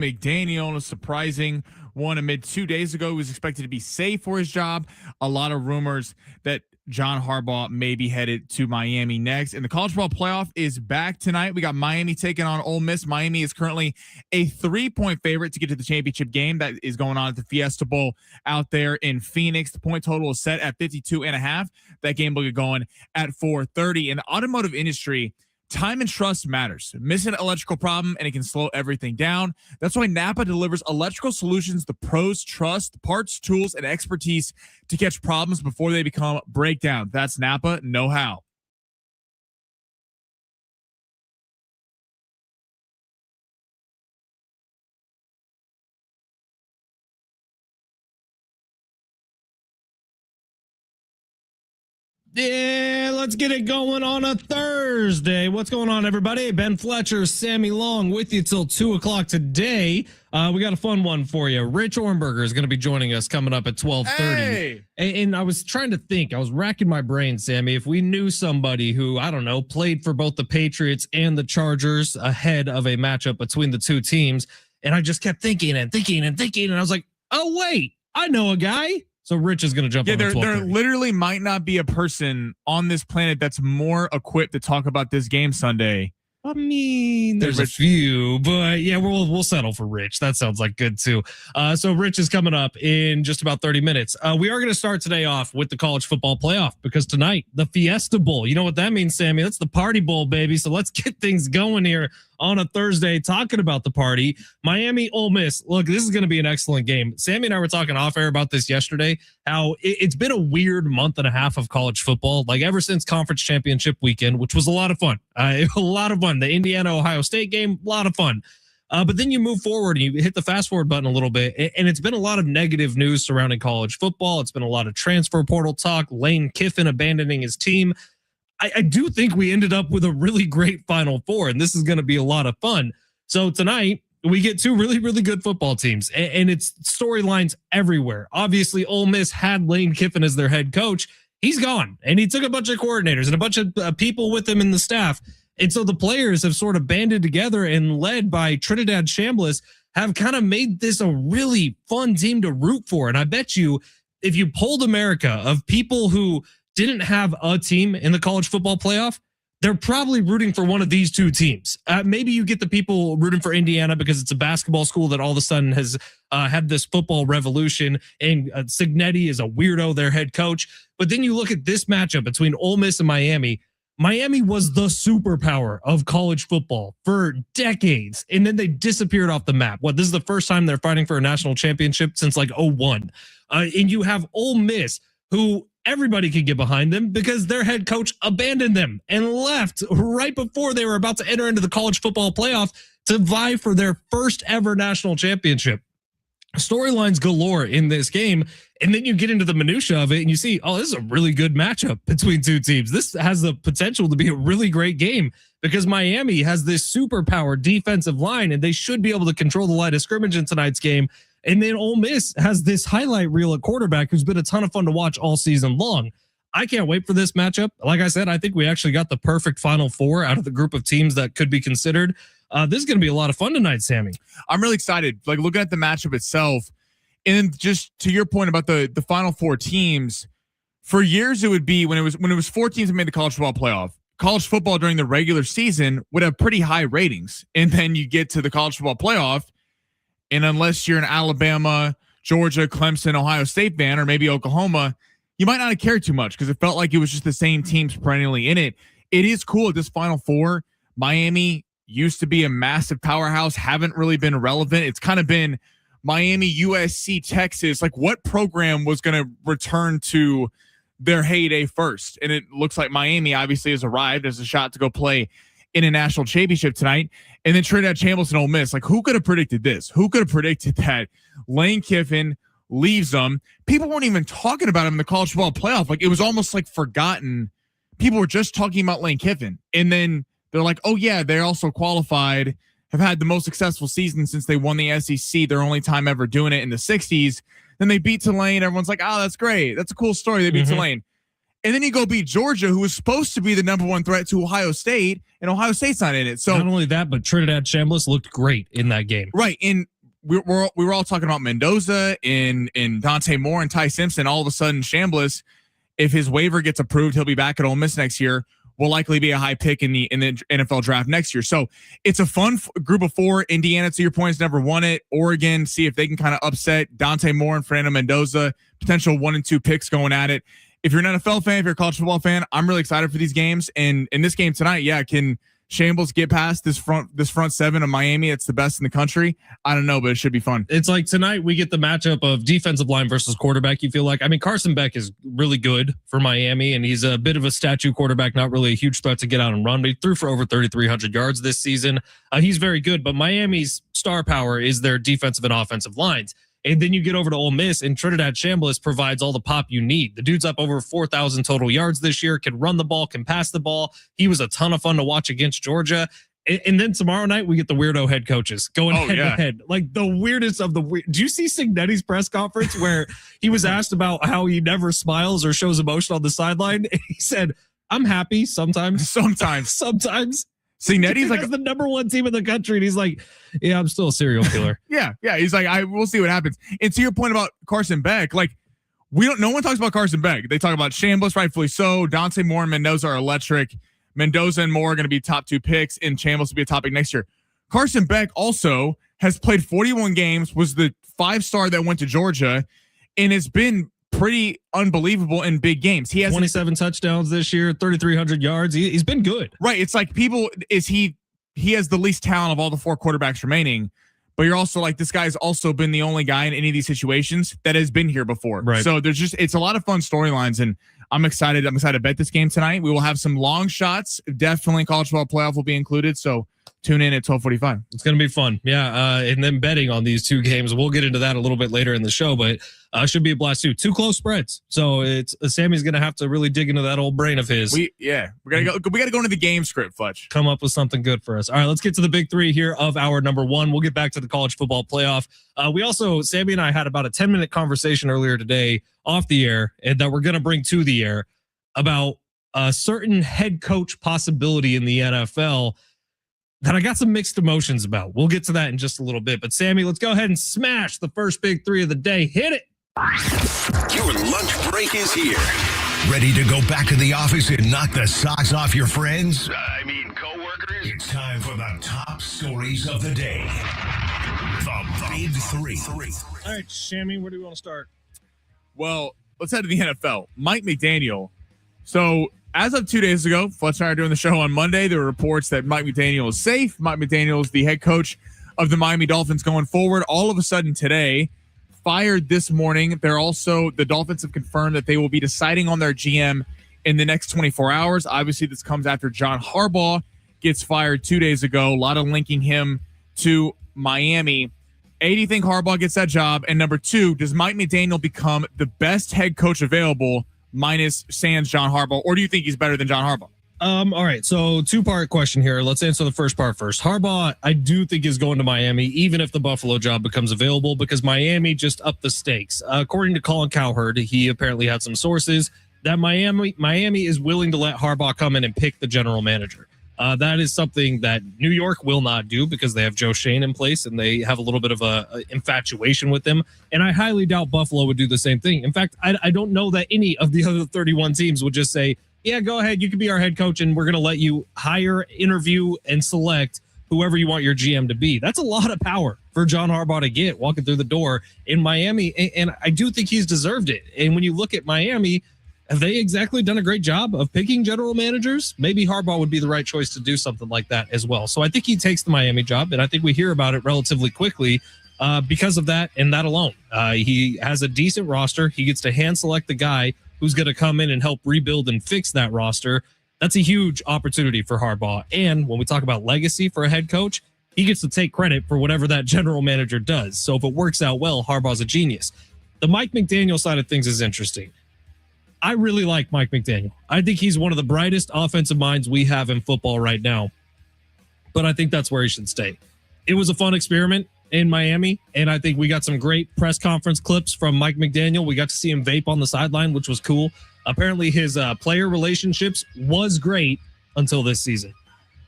McDaniel, a surprising one amid 2 days ago. He was expected to be safe for his job. A lot of rumors that John Harbaugh may be headed to Miami next. And the college football playoff is back tonight. We got Miami taking on Ole Miss. Miami is currently a 3-point favorite to get to the championship game that is going on at the Fiesta Bowl out there in Phoenix. The point total is set at 52.5. That game will get going at 4:30. In the automotive industry, time and trust matters. Miss an electrical problem and it can slow everything down. That's why Napa delivers electrical solutions the pros trust, parts, tools, and expertise to catch problems before they become breakdowns. That's Napa know-how. Yeah, let's get it going on a Thursday. What's going on, everybody? Ben Fletcher, Sammy Long with you till 2 o'clock today. We got a fun one for you. Rich Ohrnberger is going to be joining us coming up at 12:30. Hey. And I was trying to think, I was racking my brain, Sammy, if we knew somebody who, I don't know, played for both the Patriots and the Chargers ahead of a matchup between the two teams. And I just kept thinking and thinking and thinking. And I was like, oh, wait, I know a guy. So Rich is going to jump on there literally might not be a person on this planet that's more equipped to talk about this game Sunday. I mean, there's a few, but yeah, we'll settle for Rich. That sounds like good too. So Rich is coming up in just about 30 minutes. We are going to start today off with the college football playoff because tonight, the Fiesta Bowl. You know what that means, Sammy? That's the party bowl, baby. So let's get things going here on a Thursday talking about the party. Miami, Ole Miss. Look, this is going to be an excellent game. Sammy and I were talking off air about this yesterday, how it's been a weird month and a half of college football, like ever since conference championship weekend, which was a lot of fun. A lot of fun. The Indiana-Ohio State game, a lot of fun. But then you move forward and you hit the fast forward button a little bit. And it's been a lot of negative news surrounding college football. It's been a lot of transfer portal talk, Lane Kiffin abandoning his team. I do think we ended up with a really great Final Four, and this is going to be a lot of fun. So tonight, we get two really, really good football teams, and it's storylines everywhere. Obviously, Ole Miss had Lane Kiffin as their head coach. He's gone, and he took a bunch of coordinators and a bunch of people with him in the staff. And so the players have sort of banded together and led by Trinidad Chambliss have kind of made this a really fun team to root for. And I bet you, if you polled America of people who didn't have a team in the college football playoff, they're probably rooting for one of these two teams. Maybe you get the people rooting for Indiana because it's a basketball school that all of a sudden has had this football revolution, and Cignetti is a weirdo, their head coach. But then you look at this matchup between Ole Miss and Miami. Miami was the superpower of college football for decades, and then they disappeared off the map. This is the first time they're fighting for a national championship since like 2001. And you have Ole Miss, who everybody could get behind them because their head coach abandoned them and left right before they were about to enter into the college football playoff to vie for their first ever national championship. Storylines galore in this game. And then you get into the minutia of it and you see, oh, this is a really good matchup between two teams. This has the potential to be a really great game because Miami has this superpower defensive line and they should be able to control the line of scrimmage in tonight's game. And then Ole Miss has this highlight reel at quarterback who's been a ton of fun to watch all season long. I can't wait for this matchup. Like I said, I think we actually got the perfect Final Four out of the group of teams that could be considered. This is going to be a lot of fun tonight, Sammy. I'm really excited. Like looking at the matchup itself, and just to your point about the Final Four teams, for years it would be when it was 4 teams that made the college football playoff. College football during the regular season would have pretty high ratings, and then you get to the college football playoff, and unless you're an Alabama, Georgia, Clemson, Ohio State fan, or maybe Oklahoma, you might not have cared too much because it felt like it was just the same teams perennially in it. It is cool at this Final Four. Miami used to be a massive powerhouse, haven't really been relevant. It's kind of been Miami, USC, Texas. Like what program was going to return to their heyday first? And it looks like Miami obviously has arrived as a shot to go play in a national championship tonight. And then Trinidad Chambliss and Ole Miss. Like who could have predicted this? Who could have predicted that Lane Kiffin leaves them? People weren't even talking about him in the college football playoff. Like it was almost like forgotten. People were just talking about Lane Kiffin. And then they're like, oh yeah, they're also qualified, have had the most successful season since they won the SEC, their only time ever doing it in the 60s. Then they beat Tulane. Everyone's like, oh, that's great. That's a cool story. They beat Tulane. And then you go beat Georgia, who was supposed to be the number one threat to Ohio State, and Ohio State's not in it. So not only that, but Trinidad Chambliss looked great in that game. Right. And we were all talking about Mendoza and Dante Moore and Ty Simpson. All of a sudden, Chambliss, if his waiver gets approved, he'll be back at Ole Miss next year. Will likely be a high pick in the NFL draft next year. So it's a fun group of four. Indiana, to your point, has never won it. Oregon, see if they can kind of upset Dante Moore and Fernando Mendoza. Potential 1 and 2 picks going at it. If you're an NFL fan, if you're a college football fan, I'm really excited for these games. And in this game tonight, can Chambliss get past this front seven of Miami? It's the best in the country. I don't know, but it should be fun. It's like tonight we get the matchup of defensive line versus quarterback. You feel like, I mean, Carson Beck is really good for Miami, and he's a bit of a statue quarterback, not really a huge threat to get out and run, but he threw for over 3,300 yards this season. He's very good, but Miami's star power is their defensive and offensive lines. And then you get over to Ole Miss, and Trinidad Chambliss provides all the pop you need. The dude's up over 4,000 total yards this year, can run the ball, can pass the ball. He was a ton of fun to watch against Georgia. And then tomorrow night, we get the weirdo head coaches going head to head. Like the weirdest of the weird. Do you see Cignetti's press conference where he was asked about how he never smiles or shows emotion on the sideline? And he said, I'm happy sometimes. Sometimes. Cignetti's like the number one team in the country, and he's like, "Yeah, I'm still a serial killer." yeah. He's like, we'll see what happens. And to your point about Carson Beck, like no one talks about Carson Beck. They talk about Chambliss, rightfully so. Dante Moore and Mendoza are electric. Mendoza and Moore are going to be top 2 picks, and Chambliss will be a topic next year. Carson Beck also has played 41 games, was the 5-star that went to Georgia, and has been pretty unbelievable in big games. He has 27 touchdowns this year, 3,300 yards. He's been good. Right. It's like he has the least talent of all the 4 quarterbacks remaining, but you're also like, this guy's also been the only guy in any of these situations that has been here before. Right. So it's a lot of fun storylines, and I'm excited. I'm excited to bet this game tonight. We will have some long shots. Definitely college football playoff will be included. So tune in at 12:45. It's going to be fun. Yeah. And then betting on these 2 games. We'll get into that a little bit later in the show, but should be a blast too. 2 close spreads. So it's Sammy's going to have to really dig into that old brain of his. We got to go into the game script, Fletch. Come up with something good for us. All right, let's get to the big 3 here of our number 1. We'll get back to the college football playoff. Sammy and I had about a 10-minute conversation earlier today off the air, and that we're going to bring to the air about a certain head coach possibility in the NFL that I got some mixed emotions about. We'll get to that in just a little bit. But Sammy, let's go ahead and smash the first big 3 of the day. Hit it. Your lunch break is here. Ready to go back to the office and knock the socks off your friends? Coworkers. It's time for the top stories of the day. The big 3. All right, Sammy, where do we want to start? Well, let's head to the NFL. Mike McDaniel. So as of 2 days ago, Fletch and I are doing the show on Monday. There were reports that Mike McDaniel is safe. Mike McDaniel is the head coach of the Miami Dolphins going forward. All of a sudden today, fired this morning. The Dolphins have confirmed that they will be deciding on their GM in the next 24 hours. Obviously, this comes after John Harbaugh gets fired 2 days ago. A lot of linking him to Miami. A, do you think Harbaugh gets that job? And number 2, does Mike McDaniel become the best head coach available minus sans John Harbaugh, or do you think he's better than John Harbaugh? All right, so 2-part question here. Let's answer the first part first. Harbaugh, I do think, is going to Miami, even if the Buffalo job becomes available, because Miami just upped the stakes. According to Colin Cowherd, he apparently had some sources that Miami is willing to let Harbaugh come in and pick the general manager. That is something that New York will not do because they have Joe Shane in place and they have a little bit of a infatuation with him. And I highly doubt Buffalo would do the same thing. In fact, I don't know that any of the other 31 teams would just say, yeah, go ahead. You can be our head coach and we're going to let you hire, interview, and select whoever you want your GM to be. That's a lot of power for John Harbaugh to get walking through the door in Miami. And I do think he's deserved it. And when you look at Miami, have they exactly done a great job of picking general managers? Maybe Harbaugh would be the right choice to do something like that as well. So I think he takes the Miami job, and I think we hear about it relatively quickly because of that and that alone. He has a decent roster. He gets to hand select the guy who's going to come in and help rebuild and fix that roster. That's a huge opportunity for Harbaugh. And when we talk about legacy for a head coach, he gets to take credit for whatever that general manager does. So if it works out well, Harbaugh's a genius. The Mike McDaniel side of things is interesting. I really like Mike McDaniel. I think he's one of the brightest offensive minds we have in football right now. But I think that's where he should stay. It was a fun experiment in Miami, and I think we got some great press conference clips from Mike McDaniel. We got to see him vape on the sideline, which was cool. Apparently his player relationships was great until this season.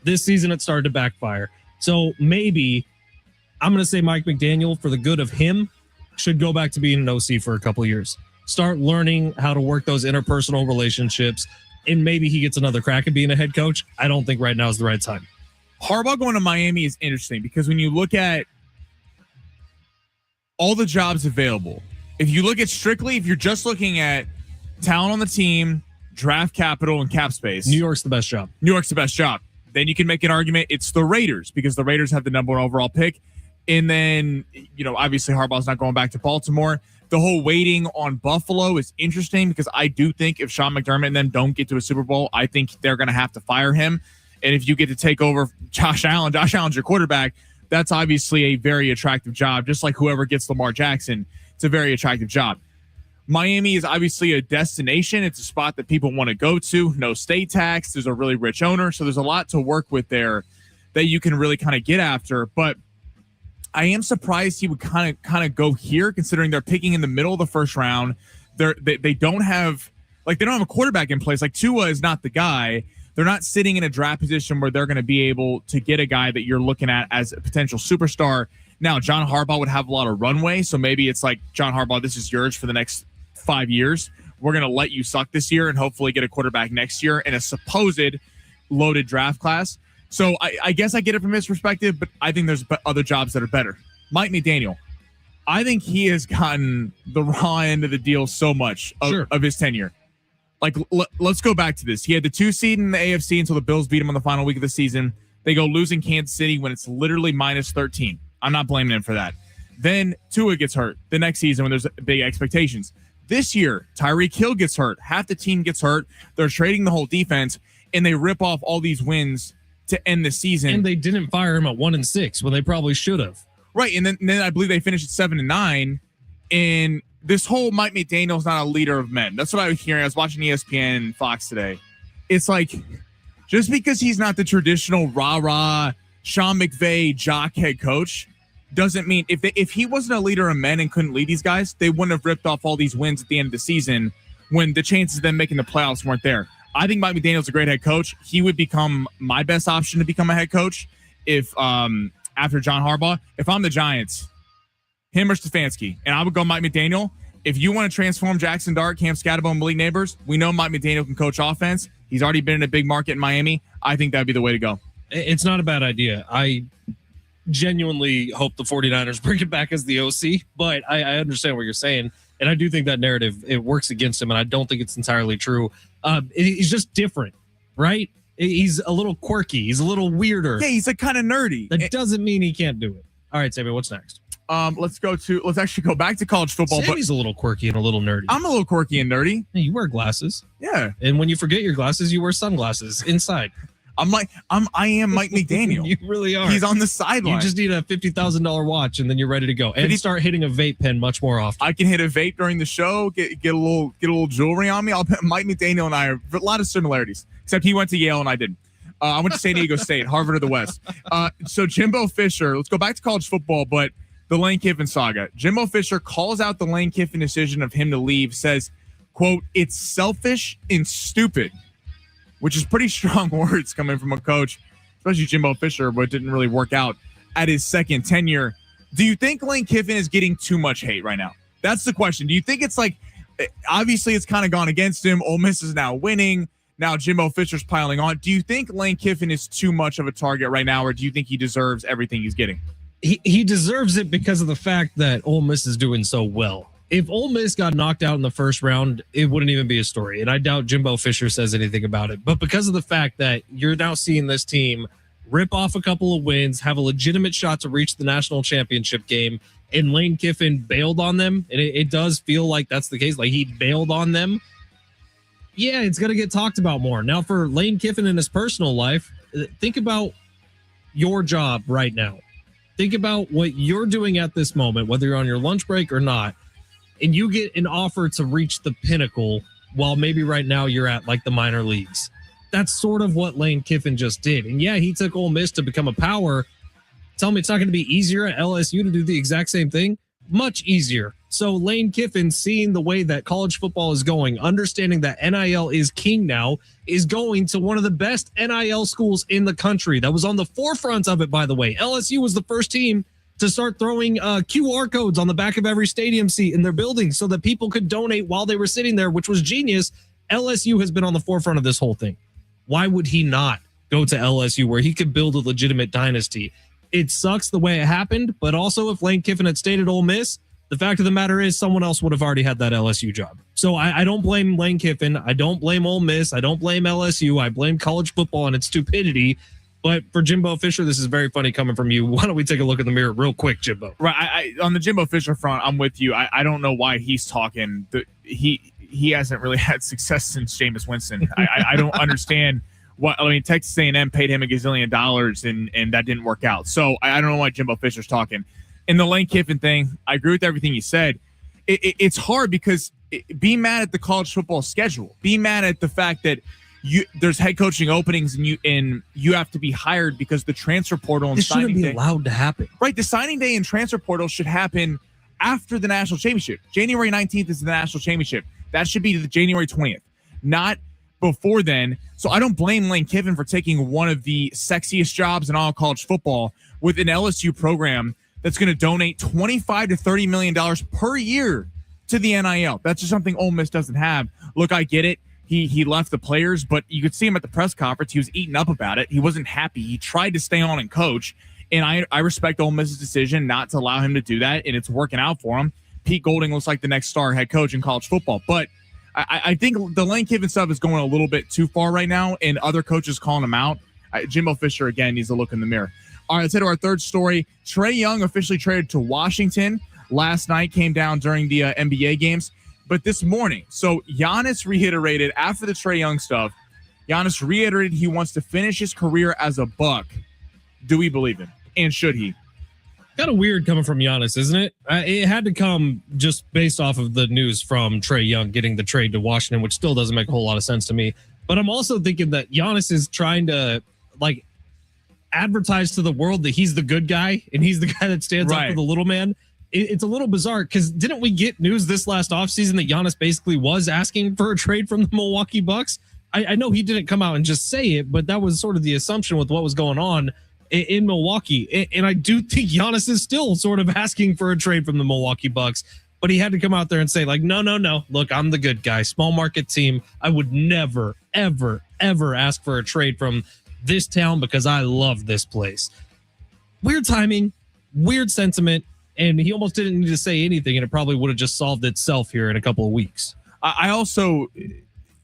This season, it started to backfire. So maybe I'm going to say Mike McDaniel, for the good of him, should go back to being an OC for a couple of years. Start learning how to work those interpersonal relationships, and maybe he gets another crack at being a head coach. I don't think right now is the right time. Harbaugh going to Miami is interesting because when you look at all the jobs available, if you're just looking at talent on the team, draft capital, and cap space, New York's the best job. New York's the best job. Then you can make an argument it's the Raiders because the Raiders have the number 1 overall pick. And then, obviously Harbaugh's not going back to Baltimore. The whole waiting on Buffalo is interesting because I do think if Sean McDermott and them don't get to a Super Bowl, I think they're going to have to fire him. And if you get to take over Josh Allen's your quarterback, that's obviously a very attractive job. Just like whoever gets Lamar Jackson, it's a very attractive job. Miami is obviously a destination. It's a spot that people want to go to. No state tax. There's a really rich owner. So there's a lot to work with there that you can really kind of get after. But I am surprised he would kind of go here, considering they're picking in the middle of the first round. They don't have a quarterback in place. Like Tua is not the guy. They're not sitting in a draft position where they're going to be able to get a guy that you're looking at as a potential superstar. Now, John Harbaugh would have a lot of runway, so maybe it's like, John Harbaugh, this is yours for the next 5 years. We're going to let you suck this year and hopefully get a quarterback next year in a supposed loaded draft class. So I guess I get it from his perspective, but I think there's other jobs that are better. Mike McDaniel, I think he has gotten the raw end of the deal so much of his tenure. Like, let's go back to this. He had the 2 seed in the AFC until the Bills beat him on the final week of the season. They go losing Kansas City when it's literally minus 13. I'm not blaming him for that. Then Tua gets hurt the next season when there's big expectations. This year, Tyreek Hill gets hurt. Half the team gets hurt. They're trading the whole defense, and they rip off all these wins to end the season. And they didn't fire him at 1-6 when they probably should have. Right, and then I believe they finished at 7-9. And this whole Mike McDaniel's not a leader of men. That's what I was hearing. I was watching ESPN and Fox today. It's like, just because he's not the traditional rah-rah Sean McVay jock head coach doesn't mean if he wasn't a leader of men and couldn't lead these guys, they wouldn't have ripped off all these wins at the end of the season when the chances of them making the playoffs weren't there. I think Mike McDaniel's a great head coach. He would become my best option to become a head coach if after John Harbaugh. If I'm the Giants, him or Stefanski, and I would go Mike McDaniel. If you want to transform Jackson Dart, Cam Scatterbo, and Malik Neighbors, we know Mike McDaniel can coach offense. He's already been in a big market in Miami. I think that'd be the way to go. It's not a bad idea. I genuinely hope the 49ers bring it back as the OC, but I understand what you're saying. And I do think that narrative, it works against him, and I don't think it's entirely true. He's just different, right? He's a little quirky. He's a little weirder. Yeah, he's like kind of nerdy. That doesn't mean he can't do it. All right, Sammy, what's next? Let's actually go back to college football. Sammy's a little quirky and a little nerdy. I'm a little quirky and nerdy. Hey, you wear glasses. Yeah. And when you forget your glasses, you wear sunglasses inside. I am Mike McDaniel. You really are. He's on the sideline. You just need a $50,000 watch and then you're ready to go. And start hitting a vape pen much more often. I can hit a vape during the show, get a little jewelry on me. Mike McDaniel and I have a lot of similarities, except he went to Yale and I didn't. I went to San Diego State, Harvard of the West. So Jimbo Fisher, let's go back to college football, but the Lane Kiffin saga. Jimbo Fisher calls out the Lane Kiffin decision of him to leave, says, quote, "It's selfish and stupid," which is pretty strong words coming from a coach, especially Jimbo Fisher, but it didn't really work out at his second tenure. Do you think Lane Kiffin is getting too much hate right now? That's the question. Do you think it's like, obviously it's kind of gone against him. Ole Miss is now winning. Now Jimbo Fisher's piling on. Do you think Lane Kiffin is too much of a target right now, or do you think he deserves everything he's getting? He deserves it because of the fact that Ole Miss is doing so well. If Ole Miss got knocked out in the first round, it wouldn't even be a story. And I doubt Jimbo Fisher says anything about it. But because of the fact that you're now seeing this team rip off a couple of wins, have a legitimate shot to reach the national championship game, and Lane Kiffin bailed on them, and it does feel like that's the case. Like he bailed on them. Yeah, it's going to get talked about more. Now for Lane Kiffin in his personal life, think about your job right now. Think about what you're doing at this moment, whether you're on your lunch break or not, and you get an offer to reach the pinnacle while maybe right now you're at like the minor leagues. That's sort of what Lane Kiffin just did. And yeah, he took Ole Miss to become a power. Tell me it's not going to be easier at LSU to do the exact same thing? Much easier. So Lane Kiffin, seeing the way that college football is going, understanding that NIL is king now, is going to one of the best NIL schools in the country. That was on the forefront of it, by the way. LSU was the first team to start throwing QR codes on the back of every stadium seat in their building so that people could donate while they were sitting there, which was genius. LSU has been on the forefront of this whole thing. Why would he not go to LSU where he could build a legitimate dynasty? It sucks the way it happened, but also if Lane Kiffin had stayed at Ole Miss, the fact of the matter is someone else would have already had that LSU job. So I don't blame Lane Kiffin. I don't blame Ole Miss. I don't blame LSU. I blame college football and its stupidity. But for Jimbo Fisher, this is very funny coming from you. Why don't we take a look in the mirror real quick, Jimbo? Right. On the Jimbo Fisher front, I'm with you. I don't know why he's talking. He hasn't really had success since Jameis Winston. I don't understand what. I mean, Texas A&M paid him $1 gazillion and that didn't work out. So I don't know why Jimbo Fisher's talking. In the Lane Kiffin thing, I agree with everything you said. It's hard because be mad at the college football schedule. Be mad at the fact that there's head coaching openings and you have to be hired because the transfer portal and signing day shouldn't be allowed to happen. Right, the signing day and transfer portal should happen after the national championship. January 19th is the national championship. That should be the January 20th, not before then. So I don't blame Lane Kiffin for taking one of the sexiest jobs in all college football with an LSU program that's going to donate $25 to $30 million per year to the NIL. That's just something Ole Miss doesn't have. Look, I get it. He left the players, but you could see him at the press conference. He was eaten up about it. He wasn't happy. He tried to stay on and coach, and I respect Ole Miss's decision not to allow him to do that, and it's working out for him. Pete Golding looks like the next star head coach in college football, but I think the Lane Kiffin stuff is going a little bit too far right now, and other coaches calling him out. Jimbo Fisher, again, needs to look in the mirror. All right, let's head to our third story. Trae Young officially traded to Washington. Last night came down during the NBA games. But this morning, so Giannis reiterated after the Trae Young stuff, Giannis reiterated he wants to finish his career as a Buck. Do we believe him? And should he? Kind of weird coming from Giannis, isn't it? It had to come just based off of the news from Trae Young getting the trade to Washington, which still doesn't make a whole lot of sense to me. But I'm also thinking that Giannis is trying to advertise to the world that he's the good guy and he's the guy that stands up for the little man. It's a little bizarre because didn't we get news this last offseason that Giannis basically was asking for a trade from the Milwaukee Bucks? I know he didn't come out and just say it, but that was sort of the assumption with what was going on in Milwaukee. And I do think Giannis is still sort of asking for a trade from the Milwaukee Bucks, but he had to come out there and say no. Look, I'm the good guy. Small market team. I would never, ever, ever ask for a trade from this town because I love this place. Weird timing, weird sentiment. And he almost didn't need to say anything, and it probably would have just solved itself here in a couple of weeks. I also,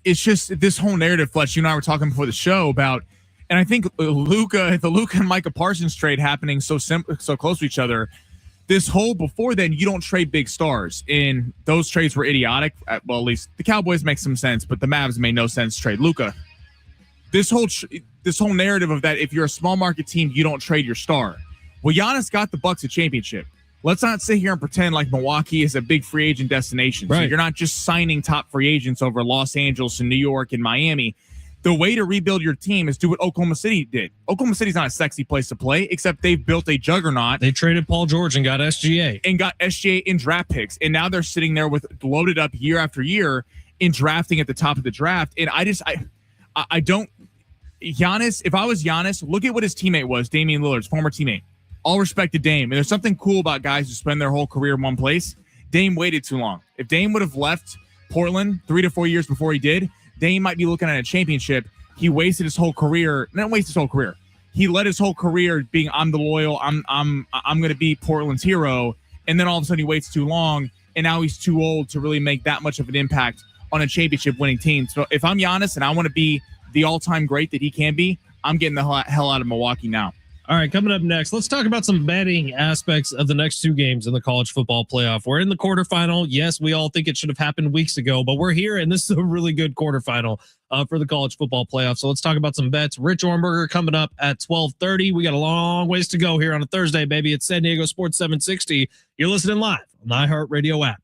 it's just this whole narrative, Fletch, you and I were talking before the show about, and I think the Luka and Micah Parsons trade happening so close to each other, this whole before then, you don't trade big stars. And those trades were idiotic. Well, at least the Cowboys make some sense, but the Mavs made no sense to trade Luka. This whole narrative of that, if you're a small market team, you don't trade your star. Well, Giannis got the Bucks a championship. Let's not sit here and pretend like Milwaukee is a big free agent destination. Right. So you're not just signing top free agents over Los Angeles and New York and Miami. The way to rebuild your team is do what Oklahoma City did. Oklahoma City's not a sexy place to play, except they've built a juggernaut. They traded Paul George and got SGA. In draft picks. And now they're sitting there with loaded up year after year in drafting at the top of the draft. And I don't Giannis, if I was Giannis, look at what his teammate was, Damian Lillard's former teammate. All respect to Dame. And there's something cool about guys who spend their whole career in one place. Dame waited too long. If Dame would have left Portland 3 to 4 years before he did, Dame might be looking at a championship. He wasted his whole career. Not wasted his whole career. He led his whole career being I'm the loyal, I'm going to be Portland's hero. And then all of a sudden he waits too long, and now he's too old to really make that much of an impact on a championship winning team. So if I'm Giannis and I want to be the all-time great that he can be, I'm getting the hell out of Milwaukee now. All right, coming up next, let's talk about some betting aspects of the next two games in the college football playoff. We're in the quarterfinal. Yes, we all think it should have happened weeks ago, but we're here, and this is a really good quarterfinal for the college football playoff. So let's talk about some bets. Rich Ohrnberger coming up at 12:30. We got a long ways to go here on a Thursday, baby. It's San Diego Sports 760. You're listening live on the iHeartRadio app.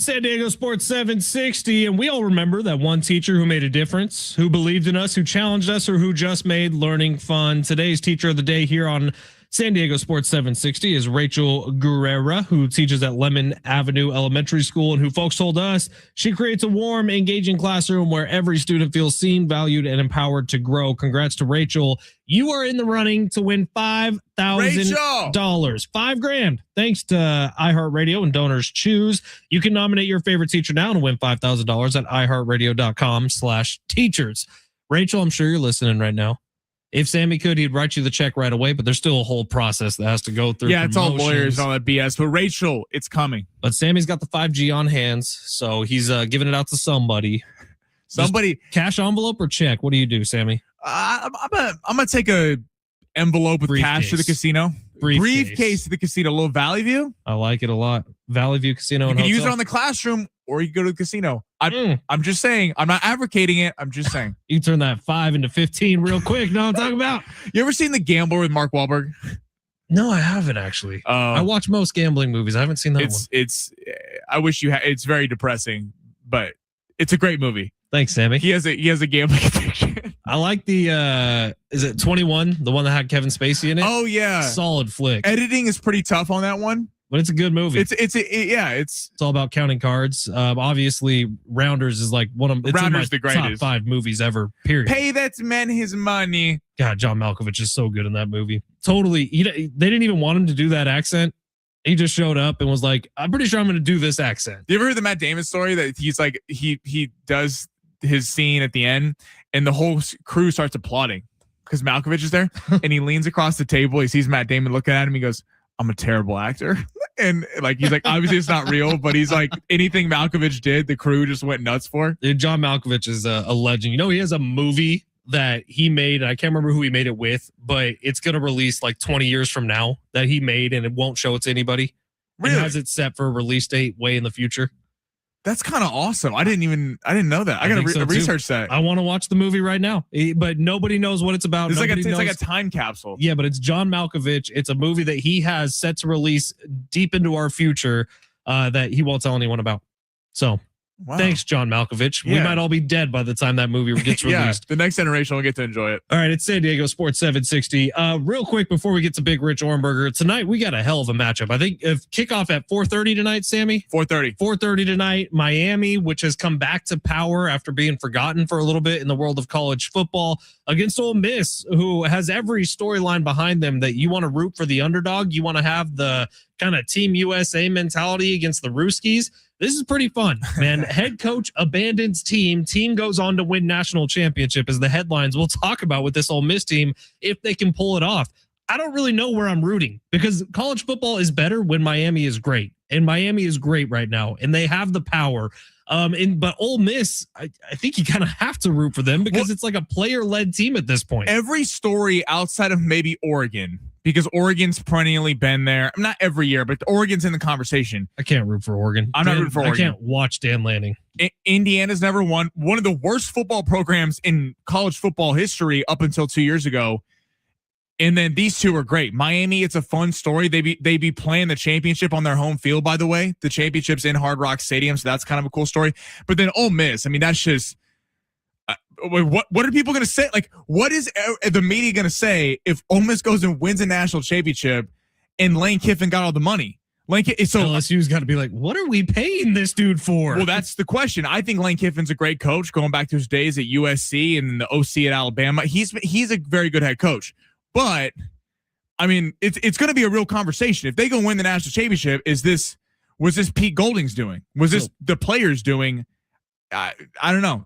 San Diego Sports 760, and we all remember that one teacher who made a difference, who believed in us, who challenged us, or who just made learning fun. Today's teacher of the day here on San Diego Sports 760 is Rachel Guerrera, who teaches at Lemon Avenue Elementary School, and who folks told us she creates a warm, engaging classroom where every student feels seen, valued, and empowered to grow. Congrats to Rachel. You are in the running to win $5,000. $5,000. Thanks to iHeartRadio and Donors Choose. You can nominate your favorite teacher now and win $5,000 at iHeartRadio.com/teachers. Rachel, I'm sure you're listening right now. If Sammy could, he'd write you the check right away, but there's still a whole process that has to go through. Yeah, it's all lawyers and all that BS. But Rachel, it's coming. But Sammy's got the 5G on hands, so he's giving it out to somebody. Somebody. Just cash envelope or check? What do you do, Sammy? I'm gonna take a envelope with cash to the casino. Briefcase to the casino. A little Valley View. I like it a lot. Valley View Casino. You can use it on the classroom, or you can go to the casino. I'm just saying. I'm not advocating it. I'm just saying. You turn that 5 into 15 real quick. Know what I'm talking about? You ever seen The Gambler with Mark Wahlberg? No, I haven't actually. I watch most gambling movies. I haven't seen that one. I wish you had. It's very depressing, but it's a great movie. Thanks, Sammy. He has a gambling addiction. I like the is it 21, the one that had Kevin Spacey in it? Oh yeah. Solid flick. Editing is pretty tough on that one. But it's a good movie. It's all about counting cards. Obviously, Rounders is like Rounders the greatest. Top 5 movies ever. Period. Pay that man his money. God, John Malkovich is so good in that movie. Totally. They didn't even want him to do that accent. He just showed up and was like, "I'm pretty sure I'm going to do this accent." You ever heard the Matt Damon story that he's like he does his scene at the end and the whole crew starts applauding because Malkovich is there and he leans across the table. He sees Matt Damon looking at him. He goes, "I'm a terrible actor." And like, he's like, obviously it's not real, but he's like, anything Malkovich did, the crew just went nuts for. Dude, John Malkovich is a legend. You know, he has a movie that he made. And I can't remember who he made it with, but it's going to release like 20 years from now that he made, and it won't show it to anybody. Really? It has it set for a release date way in the future. That's kind of awesome. I didn't know that. I got to research that. I want to watch the movie right now, but nobody knows what it's about. It's like a time capsule. Yeah, but it's John Malkovich. It's a movie that he has set to release deep into our future that he won't tell anyone about. So thanks, John Malkovich. Yeah. We might all be dead by the time that movie gets released. The next generation will get to enjoy it. All right, it's San Diego Sports 760. Real quick before we get to Big Rich Ohrnberger, tonight we got a hell of a matchup. I think kickoff at 4:30 tonight, Sammy? 4:30. 4:30 tonight. Miami, which has come back to power after being forgotten for a little bit in the world of college football, against Ole Miss, who has every storyline behind them that you want to root for the underdog. You want to have the kind of Team USA mentality against the Rooskies. This is pretty fun, man. Head coach abandons team. Team goes on to win national championship is the headlines we'll talk about with this Ole Miss team if they can pull it off. I don't really know where I'm rooting because college football is better when Miami is great. And Miami is great right now. And they have the power. But Ole Miss, I think you kind of have to root for them because it's like a player-led team at this point. Every story outside of maybe Oregon, because Oregon's perennially been there. Not every year, but Oregon's in the conversation. I can't root for Oregon. I'm not rooting for Oregon. I can't watch Dan Lanning. Indiana's never won. One of the worst football programs in college football history up until 2 years ago. And then these two are great. Miami, it's a fun story. They be playing the championship on their home field, by the way. The championship's in Hard Rock Stadium, so that's kind of a cool story. But then Ole Miss, I mean, that's just what are people going to say? Like, what is the media going to say if Ole Miss goes and wins a national championship and Lane Kiffin got all the money? LSU's got to be like, what are we paying this dude for? Well, that's the question. I think Lane Kiffin's a great coach, going back to his days at USC and the OC at Alabama. He's a very good head coach. But I mean, it's going to be a real conversation. If they go win the national championship, was this Pete Golding's doing? Was this the players doing? I don't know.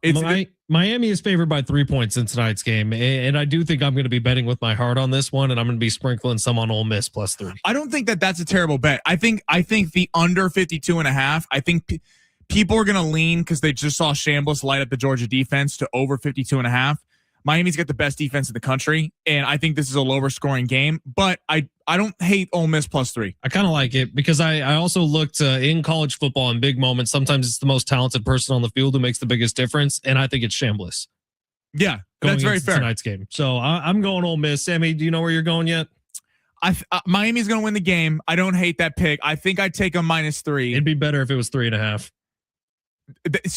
Miami is favored by 3 points in tonight's game, and I do think I'm going to be betting with my heart on this one, and I'm going to be sprinkling some on Ole Miss +3. I don't think that's a terrible bet. I think the under 52.5. I think people are going to lean because they just saw Chambliss light up the Georgia defense to over 52.5. Miami's got the best defense in the country, and I think this is a lower scoring game, but I don't hate Ole Miss +3. I kind of like it because I also looked in college football in big moments. Sometimes it's the most talented person on the field who makes the biggest difference, and I think it's Chambliss. Yeah, that's very fair. Tonight's game. So I'm going Ole Miss. Sammy, do you know where you're going yet? Miami's going to win the game. I don't hate that pick. I think I'd take a -3. It'd be better if it was 3.5.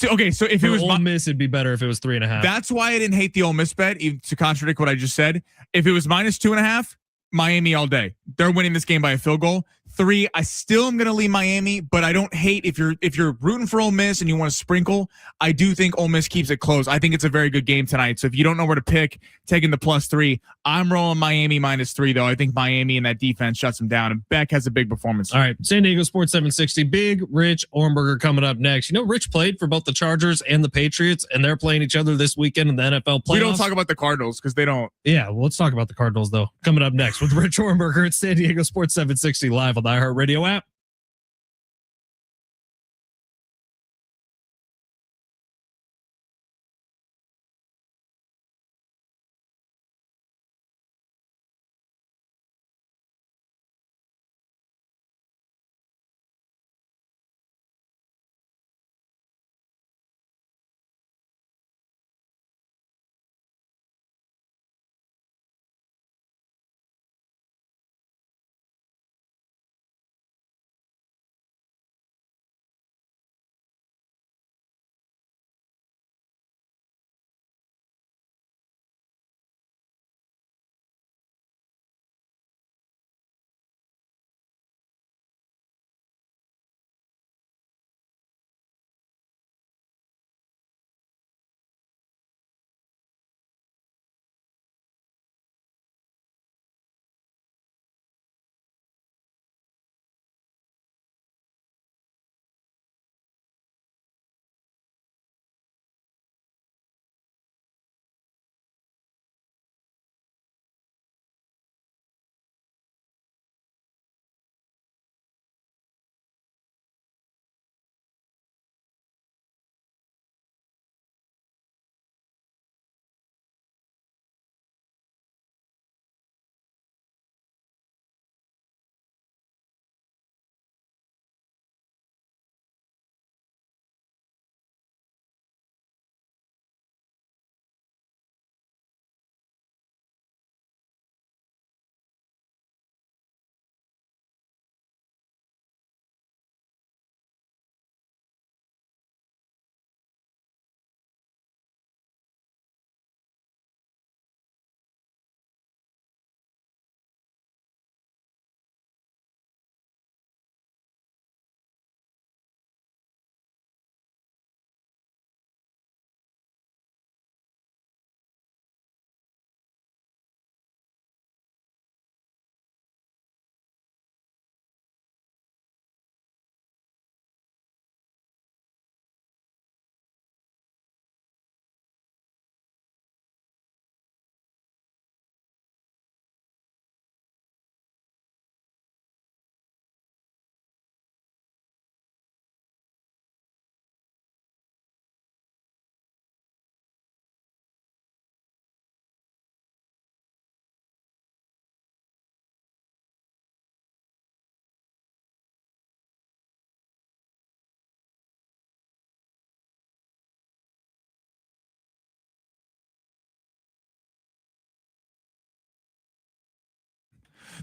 Okay, so if For it was Ole Miss, it'd be better if it was 3.5. That's why I didn't hate the Ole Miss bet, even to contradict what I just said. If it was -2.5, Miami all day. They're winning this game by a field goal. 3, I still am going to lean Miami, but I don't hate if you're rooting for Ole Miss and you want to sprinkle. I do think Ole Miss keeps it close. I think it's a very good game tonight. So if you don't know where to pick, taking the +3, I'm rolling Miami -3 though. I think Miami and that defense shuts them down, and Beck has a big performance. All right, San Diego Sports 760. Big Rich Ohrnberger coming up next. You know, Rich played for both the Chargers and the Patriots, and they're playing each other this weekend in the NFL playoffs. We don't talk about the Cardinals because they don't. Yeah, well, let's talk about the Cardinals though. Coming up next with Rich Ohrnberger at San Diego Sports 760 live on the iHeartRadio app.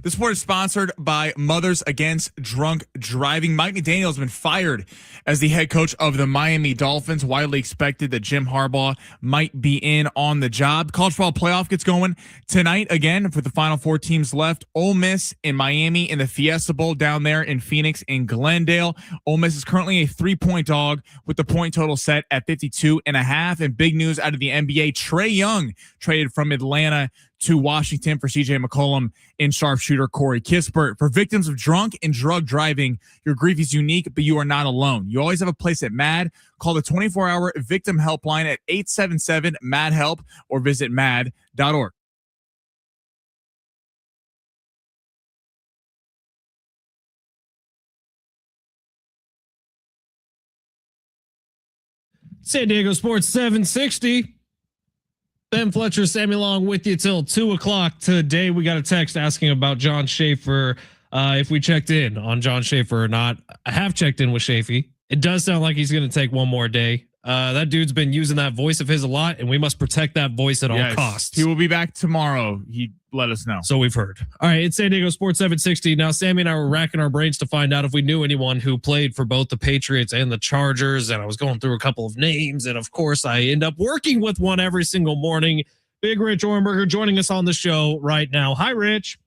This sport is sponsored by Mothers Against Drunk Driving. Mike McDaniel has been fired as the head coach of the Miami Dolphins. Widely expected that Jim Harbaugh might be in on the job. College football playoff gets going tonight again for the final 4 teams left. Ole Miss in Miami in the Fiesta Bowl down there in Phoenix and Glendale. Ole Miss is currently a 3-point dog with the point total set at 52.5. And big news out of the NBA, Trae Young traded from Atlanta to Washington for CJ McCollum and sharpshooter Corey Kispert. For victims of drunk and drug driving, your grief is unique, but you are not alone. You always have a place at MAD. Call the 24-hour victim helpline at 877-MAD-HELP or visit mad.org. San Diego Sports 760. Ben Fletcher, Sammy Long with you till 2:00 today. We got a text asking about John Schaefer. If we checked in on John Schaefer or not. I have checked in with Chafee. It does sound like he's going to take one more day. That dude's been using that voice of his a lot, and we must protect that voice at all costs. He will be back tomorrow. He let us know. So we've heard. All right, it's San Diego Sports 760. Now, Sammy and I were racking our brains to find out if we knew anyone who played for both the Patriots and the Chargers, and I was going through a couple of names, and of course, I end up working with one every single morning. Big Rich Ohrnberger joining us on the show right now. Hi, Rich.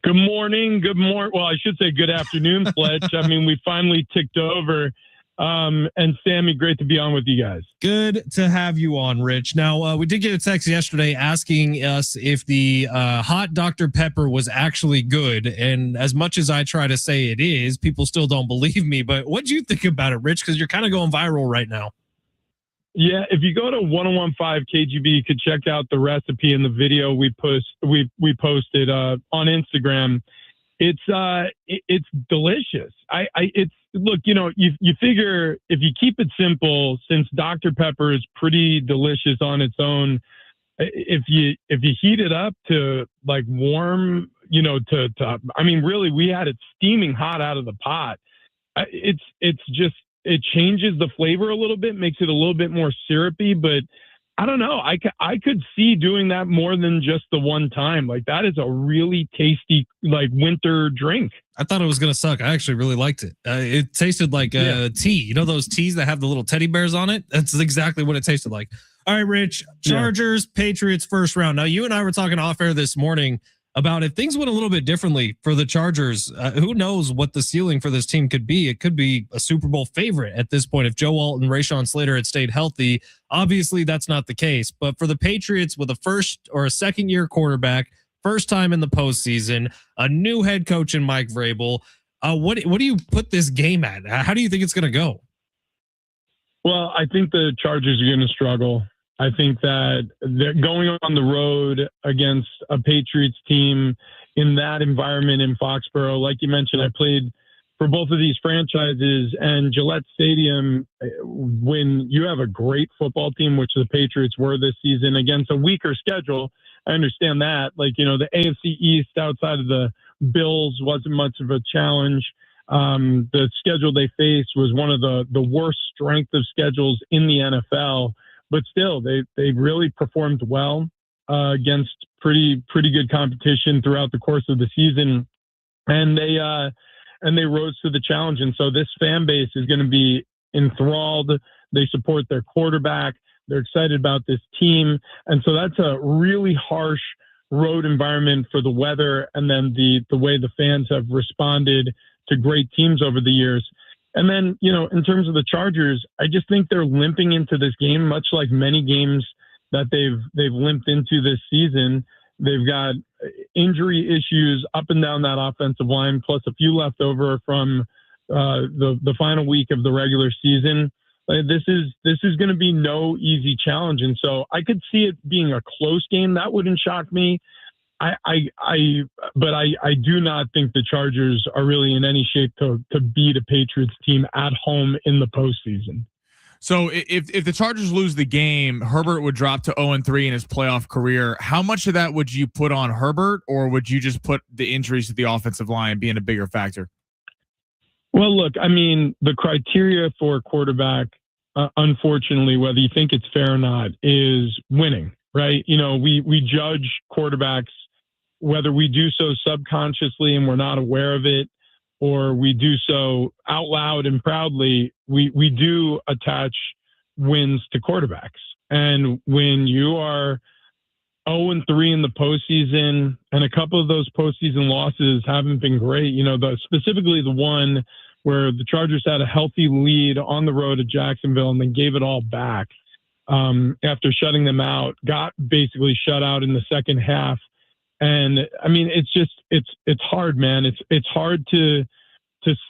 Good morning. Good morning. Well, I should say good afternoon, Fletch. I mean, we finally ticked over. And Sammy, great to be on with you guys. Good to have you on, Rich. Now, we did get a text yesterday asking us if the hot Dr. Pepper was actually good. And as much as I try to say it is, people still don't believe me. But what do you think about it, Rich? Because you're kind of going viral right now. Yeah, if you go to 1015 KGB, you could check out the recipe in the video we posted on Instagram. It's delicious. Look, you figure if you keep it simple, since Dr. Pepper is pretty delicious on its own, if you heat it up to like warm, I mean, really, we had it steaming hot out of the pot. It changes the flavor a little bit, makes it a little bit more syrupy, but I don't know. I could see doing that more than just the one time. Like, that is a really tasty, like, winter drink. I thought it was going to suck. I actually really liked it. It tasted like tea. You know those teas that have the little teddy bears on it? That's exactly what it tasted like. All right, Rich. Chargers, Patriots, first round. Now, you and I were talking off air this morning about if things went a little bit differently for the Chargers. Who knows what the ceiling for this team could be? It could be a Super Bowl favorite at this point if Joe Walton, Rashawn Slater had stayed healthy. Obviously, that's not the case. But for the Patriots, with a first or a second year quarterback, first time in the postseason, a new head coach in Mike Vrabel, what do you put this game at? How do you think it's going to go? Well, I think the Chargers are going to struggle. I think that they're going on the road against a Patriots team in that environment in Foxborough. Like you mentioned, I played for both of these franchises, and Gillette Stadium, when you have a great football team, which the Patriots were this season, against a weaker schedule, I understand that. Like, the AFC East outside of the Bills wasn't much of a challenge. The schedule they faced was one of the worst strength of schedules in the NFL. But still, they really performed well against pretty good competition throughout the course of the season, and they rose to the challenge. And so this fan base is going to be enthralled. They support their quarterback. They're excited about this team, and so that's a really harsh road environment for the weather, and then the way the fans have responded to great teams over the years. And then, in terms of the Chargers, I just think they're limping into this game, much like many games that they've limped into this season. They've got injury issues up and down that offensive line, plus a few left over from the final week of the regular season. This is going to be no easy challenge, and so I could see it being a close game. That wouldn't shock me. But I do not think the Chargers are really in any shape to beat a Patriots team at home in the postseason. So if the Chargers lose the game, Herbert would drop to 0-3 in his playoff career. How much of that would you put on Herbert, or would you just put the injuries to the offensive line being a bigger factor? Well, look, I mean, the criteria for a quarterback, unfortunately, whether you think it's fair or not, is winning, right? We judge quarterbacks, whether we do so subconsciously and we're not aware of it, or we do so out loud and proudly, we do attach wins to quarterbacks. And when you are 0-3 in the postseason, and a couple of those postseason losses haven't been great, specifically the one where the Chargers had a healthy lead on the road at Jacksonville and then gave it all back after shutting them out, got basically shut out in the second half. And I mean, it's hard, man. It's hard to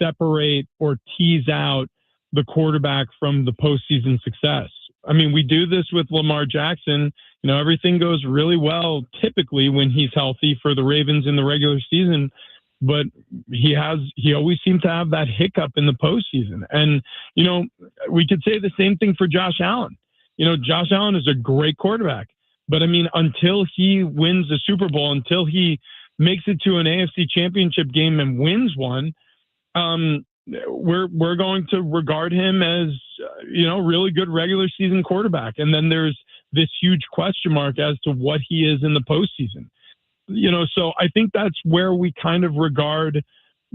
separate or tease out the quarterback from the postseason success. I mean, we do this with Lamar Jackson. Everything goes really well typically when he's healthy for the Ravens in the regular season, but he always seems to have that hiccup in the postseason. And, we could say the same thing for Josh Allen. Josh Allen is a great quarterback. But I mean, until he wins the Super Bowl, until he makes it to an AFC Championship game and wins one, we're going to regard him as really good regular season quarterback. And then there's this huge question mark as to what he is in the postseason. So I think that's where we kind of regard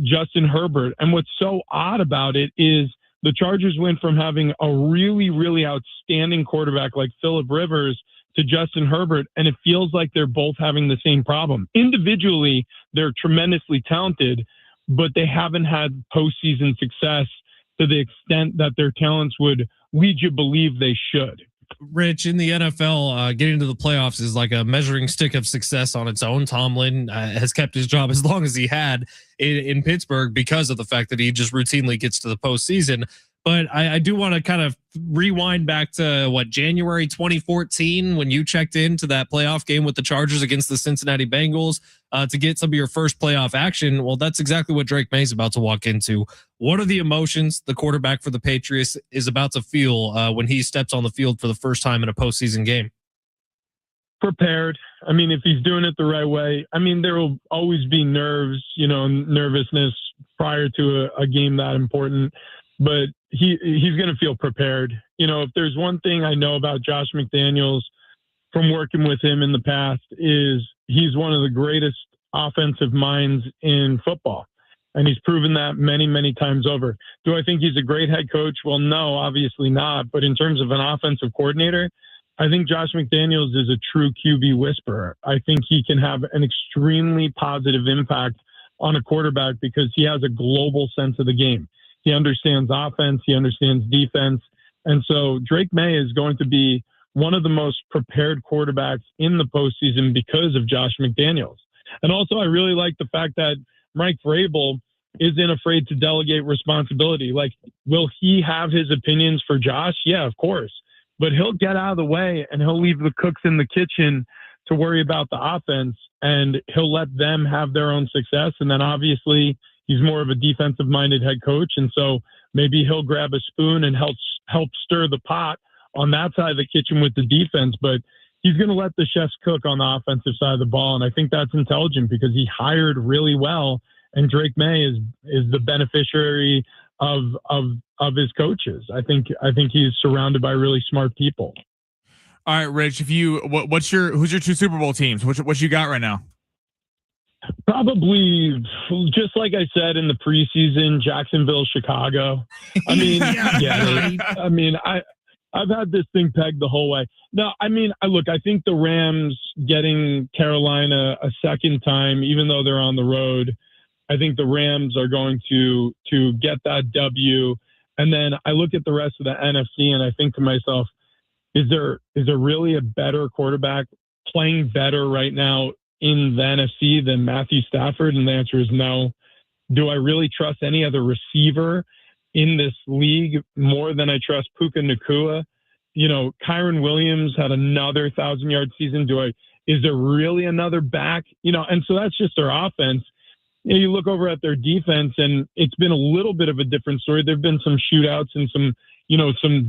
Justin Herbert. And what's so odd about it is the Chargers went from having a really, really outstanding quarterback like Phillip Rivers to Justin Herbert, and it feels like they're both having the same problem. Individually, they're tremendously talented, but they haven't had postseason success to the extent that their talents would lead you to believe they should. Rich, in the NFL, getting to the playoffs is like a measuring stick of success on its own. Tomlin has kept his job as long as he had in Pittsburgh because of the fact that he just routinely gets to the postseason. But I do want to kind of rewind back to January 2014 when you checked into that playoff game with the Chargers against the Cincinnati Bengals to get some of your first playoff action. Well, that's exactly what Drake May is about to walk into. What are the emotions the quarterback for the Patriots is about to feel when he steps on the field for the first time in a postseason game? Prepared. I mean, if he's doing it the right way, there will always be nerves, nervousness prior to a game that important. But he's going to feel prepared. If there's one thing I know about Josh McDaniels from working with him in the past is he's one of the greatest offensive minds in football. And he's proven that many, many times over. Do I think he's a great head coach? Well, no, obviously not. But in terms of an offensive coordinator, I think Josh McDaniels is a true QB whisperer. I think he can have an extremely positive impact on a quarterback because he has a global sense of the game. He understands offense. He understands defense. And so Drake May is going to be one of the most prepared quarterbacks in the postseason because of Josh McDaniels. And also, I really like the fact that Mike Vrabel isn't afraid to delegate responsibility. Like, will he have his opinions for Josh? Yeah, of course. But he'll get out of the way and he'll leave the cooks in the kitchen to worry about the offense, and he'll let them have their own success. And then obviously he's more of a defensive-minded head coach, and so maybe he'll grab a spoon and help stir the pot on that side of the kitchen with the defense. But he's going to let the chefs cook on the offensive side of the ball, and I think that's intelligent because he hired really well, and Drake May is the beneficiary of his coaches. I think he's surrounded by really smart people. All right, Rich. Who's your two Super Bowl teams? What you got right now? Probably, just like I said in the preseason, Jacksonville, Chicago. I mean, I've had this thing pegged the whole way. No, I think the Rams getting Carolina a second time, even though they're on the road, I think the Rams are going to get that W. And then I look at the rest of the NFC and I think to myself, is there really a better quarterback playing better right now in the NFC than Matthew Stafford? And the answer is no. Do I really trust any other receiver in this league more than I trust Puka Nacua? Kyron Williams had another 1,000-yard season. Is there really another back? And so that's just their offense. You look over at their defense and it's been a little bit of a different story. There've been some shootouts and some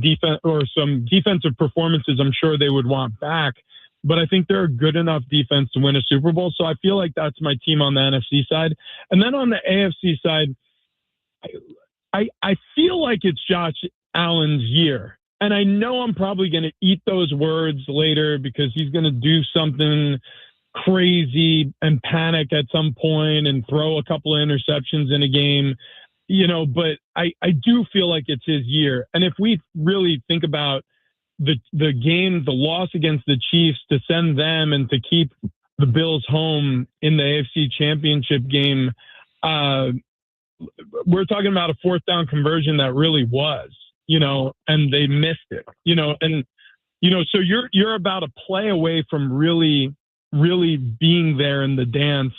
defense or some defensive performances I'm sure they would want back. But I think they're a good enough defense to win a Super Bowl. So I feel like that's my team on the NFC side. And then on the AFC side, I feel like it's Josh Allen's year. And I know I'm probably going to eat those words later because he's going to do something crazy and panic at some point and throw a couple of interceptions in a game, but I do feel like it's his year. And if we really think about the game, the loss against the Chiefs to send them and to keep the Bills home in the AFC Championship game, we're talking about a fourth down conversion that really was, and they missed it, so you're about a play away from really being there in the dance.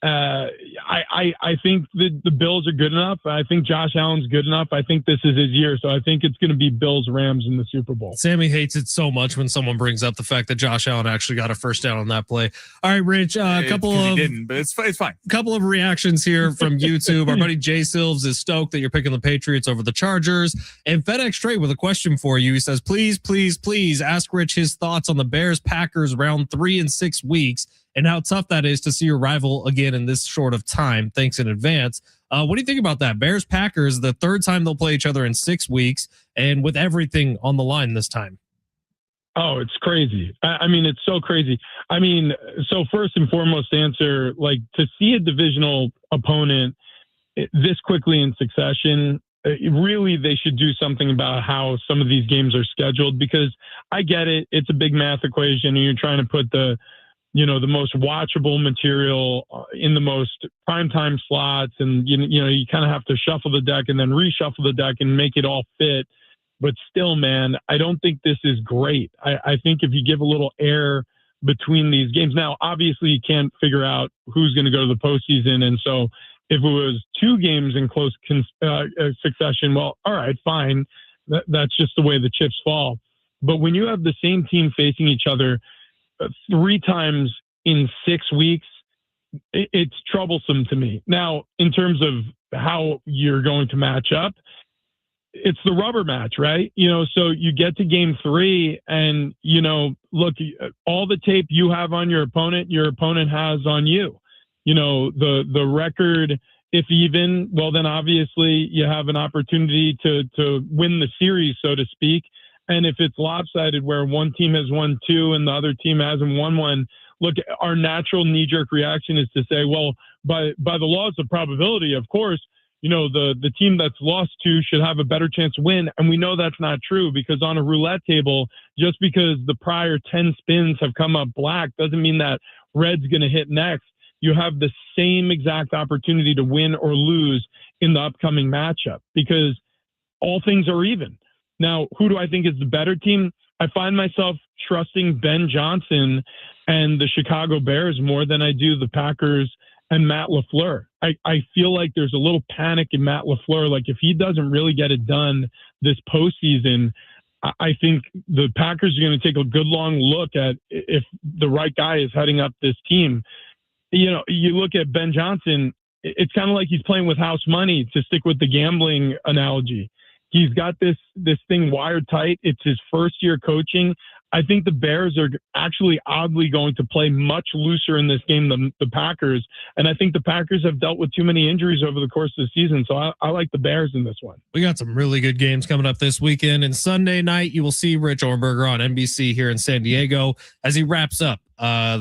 I think the Bills are good enough. I think Josh Allen's good enough. I think this is his year. So I think it's going to be Bills Rams in the Super Bowl. Sammy hates it so much when someone brings up the fact that Josh Allen actually got a first down on that play. All right, Rich, a couple of didn't, but it's fine. Couple of reactions here from YouTube. Our buddy Jay Silves is stoked that you're picking the Patriots over the Chargers. And FedEx Trade with a question for you. He says, please ask Rich his thoughts on the Bears Packers round 3 in 6 weeks and how tough that is to see your rival again in this short of time. Thanks in advance. What do you think about that? Bears Packers, the third time they'll play each other in 6 weeks, and with everything on the line this time. Oh, it's crazy. I mean, it's so crazy. I mean, so first and foremost answer, like to see a divisional opponent this quickly in succession, really they should do something about how some of these games are scheduled, because I get it. It's a big math equation and you're trying to put the most watchable material in the most primetime slots. And, you kind of have to shuffle the deck and then reshuffle the deck and make it all fit. But still, man, I don't think this is great. I think if you give a little air between these games, now, obviously you can't figure out who's going to go to the postseason. And so if it was 2 games in close succession, well, all right, fine. That's just the way the chips fall. But when you have the same team facing each other 3 times in 6 weeks, it's troublesome to me. Now, in terms of how you're going to match up, it's the rubber match, right? So you get to game 3 and, look, all the tape you have on your opponent has on you. The record, if even, well, then obviously you have an opportunity to win the series, so to speak. And if it's lopsided where one team has won 2 and the other team hasn't won 1, look, our natural knee-jerk reaction is to say, well, by the laws of probability, of course, the team that's lost 2 should have a better chance to win. And we know that's not true, because on a roulette table, just because the prior 10 spins have come up black doesn't mean that red's going to hit next. You have the same exact opportunity to win or lose in the upcoming matchup, because all things are even. Now, who do I think is the better team? I find myself trusting Ben Johnson and the Chicago Bears more than I do the Packers and Matt LaFleur. I feel like there's a little panic in Matt LaFleur. Like, if he doesn't really get it done this postseason, I think the Packers are going to take a good long look at if the right guy is heading up this team. You look at Ben Johnson, it's kind of like he's playing with house money, to stick with the gambling analogy. He's got this thing wired tight. It's his first year coaching. I think the Bears are actually oddly going to play much looser in this game than the Packers. And I think the Packers have dealt with too many injuries over the course of the season. So I like the Bears in this one. We got some really good games coming up this weekend. And Sunday night, you will see Rich Ohrnberger on NBC here in San Diego as he wraps up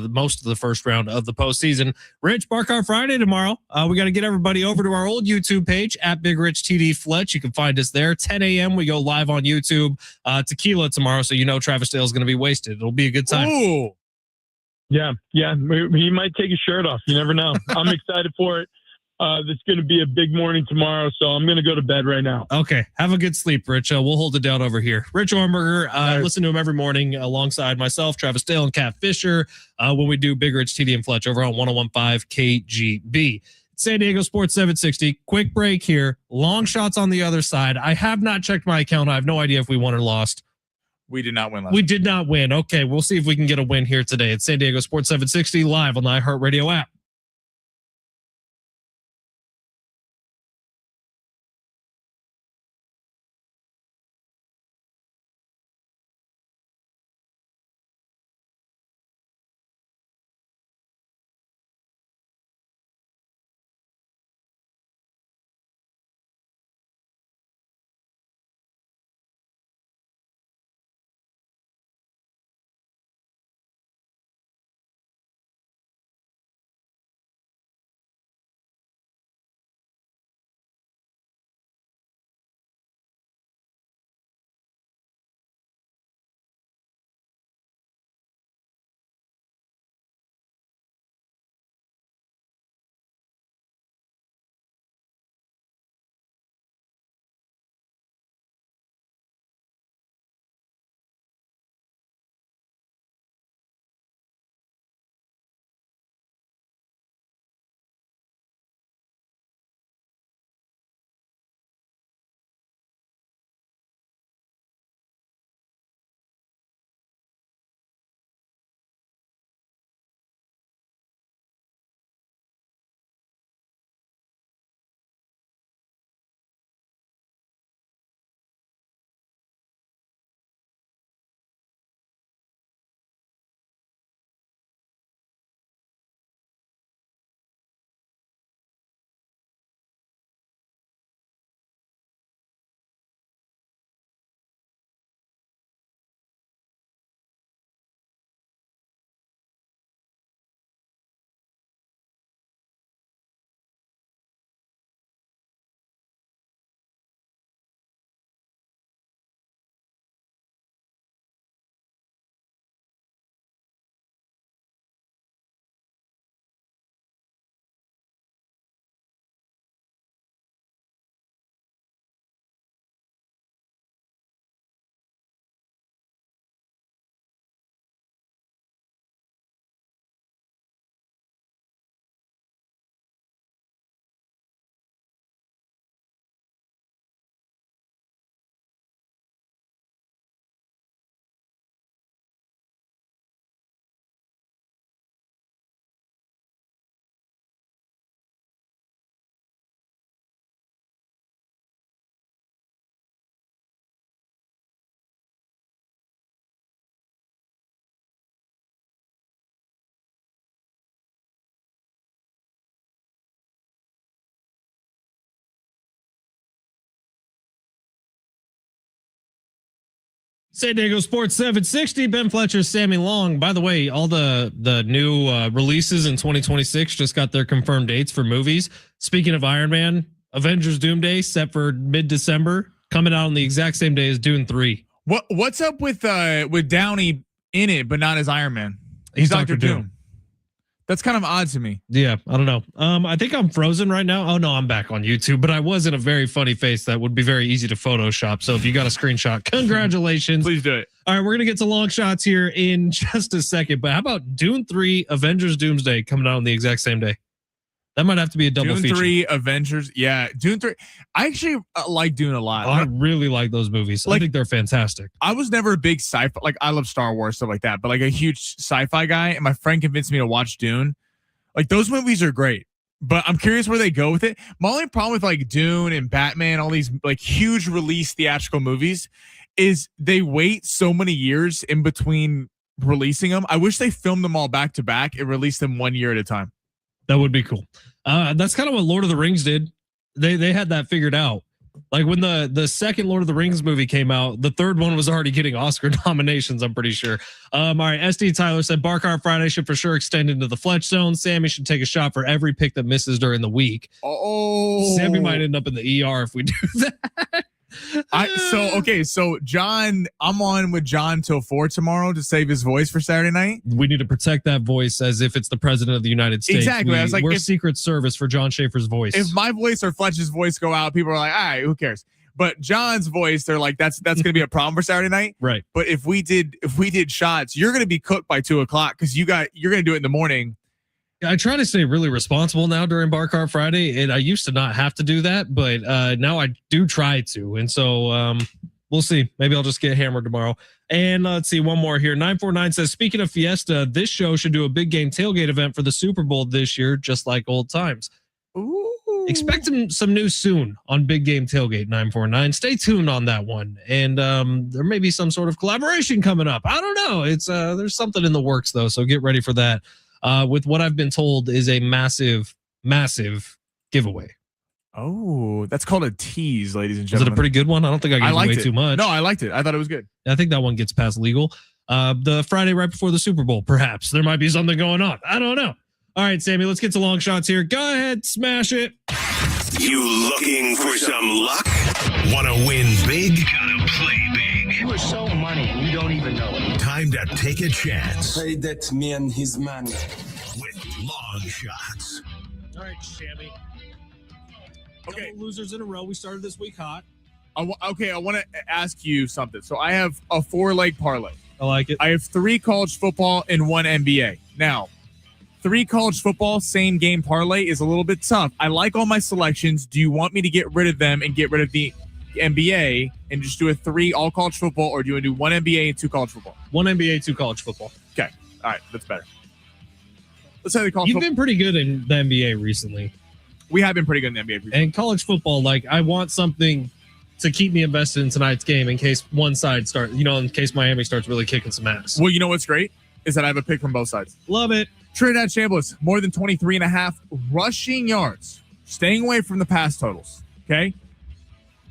most of the first round of the postseason. Rich, Bark Our Friday tomorrow. We got to get everybody over to our old YouTube page at Big Rich TD Fletch. You can find us there. 10 a.m. We go live on YouTube. Tequila tomorrow, so Travis Dale is going to be wasted. It'll be a good time. Ooh. Yeah. He might take his shirt off. You never know. I'm excited for it. It's going to be a big morning tomorrow, so I'm going to go to bed right now. Okay. Have a good sleep, Rich. We'll hold it down over here. Rich Ohrnberger, Right. Listen to him every morning alongside myself, Travis Dale, and Kat Fisher when we do Big Rich, TD, and Fletch over on 101.5 KGB. San Diego Sports 760. Quick break here. Long shots on the other side. I have not checked my account. I have no idea if we won or lost. We did not win last We did not win. Okay, we'll see if we can get a win here today. It's San Diego Sports 760 live on the iHeartRadio app. San Diego Sports 760, Ben Fletcher, Sammy Long. By the way, all the new releases in 2026 just got their confirmed dates for movies. Speaking of Iron Man, Avengers Doomsday set for mid-December, coming out on the exact same day as Dune 3. What's up with Downey in it, but not as Iron Man? He's Dr. Doom. That's kind of odd to me. Yeah, I don't know. I think I'm frozen right now. Oh no, I'm back on YouTube, but I was in a very funny face that would be very easy to Photoshop. So if you got a screenshot, congratulations. Please do it. All right, we're gonna get to long shots here in just a second. But how about Dune 3, Avengers Doomsday coming out on the exact same day? That might have to be a double Dune feature. 3, Avengers. Yeah, Dune 3. I actually like Dune a lot. I really like those movies. I think they're fantastic. I was never a big sci-fi, like I love Star Wars, stuff like that, but like a huge sci-fi guy, and my friend convinced me to watch Dune. Like those movies are great, but I'm curious where they go with it. My only problem with like Dune and Batman, all these like huge release theatrical movies, is they wait so many years in between releasing them. I wish they filmed them all back to back and released them 1 year at a time. That would be cool. That's kind of what Lord of the Rings did. They had that figured out. Like when the second Lord of the Rings movie came out, the third one was already getting Oscar nominations, I'm pretty sure. All right, SD Tyler said Bar Cart Friday should for sure extend into the Fletch zone. Sammy should take a shot for every pick that misses during the week. Oh, Sammy might end up in the ER if we do that. So John, I'm on with John till 4 tomorrow to save his voice for Saturday night. We need to protect that voice as if it's the president of the United States. Exactly. I was like, we're Secret Service for John Schaefer's voice. If my voice or Fletch's voice go out, people are like, all right, who cares? But John's voice, they're like, that's going to be a problem for Saturday night. Right. But if we did shots, you're going to be cooked by 2:00 because you're going to do it in the morning. I try to stay really responsible now during Bar Cart Friday, and I used to not have to do that, but now I do try to. And so we'll see. Maybe I'll just get hammered tomorrow. And let's see, one more here. 949 says, speaking of Fiesta, this show should do a big game tailgate event for the Super Bowl this year, just like old times. Ooh. Expect some news soon on Big Game Tailgate 949. Stay tuned on that one. And there may be some sort of collaboration coming up. I don't know. It's there's something in the works, though, so get ready for that. With what I've been told is a massive, massive giveaway. Oh, that's called a tease, ladies and gentlemen. Is it a pretty good one? I don't think I gave away too much. No, I liked it. I thought it was good. I think that one gets past legal. The Friday right before the Super Bowl, perhaps. There might be something going on. I don't know. All right, Sammy, let's get to long shots here. Go ahead, smash it. You looking for some luck? Want to win big? Gotta play big. You are so money and you don't even know it. Time to take a chance. Say that to me and his man. With long shots. All right, Sammy. Okay. Couple losers in a row. We started this week hot. I want to ask you something. So I have a 4-leg parlay. I like it. I have 3 college football and 1 NBA. Now, 3 college football, same game parlay is a little bit tough. I like all my selections. Do you want me to get rid of them and get rid of the NBA and just do a 3 all college football, or do you want to do 1 NBA and 2 college football? 1 NBA, 2 college football. Okay. All right. That's better. Let's say the college You've been pretty good in the NBA recently. We have been pretty good in the NBA recently. And college football, like, I want something to keep me invested in tonight's game in case one side starts, in case Miami starts really kicking some ass. Well, you know what's great is that I have a pick from both sides. Love it. Trinidad Chambliss, more than 23.5 rushing yards, staying away from the pass totals. Okay.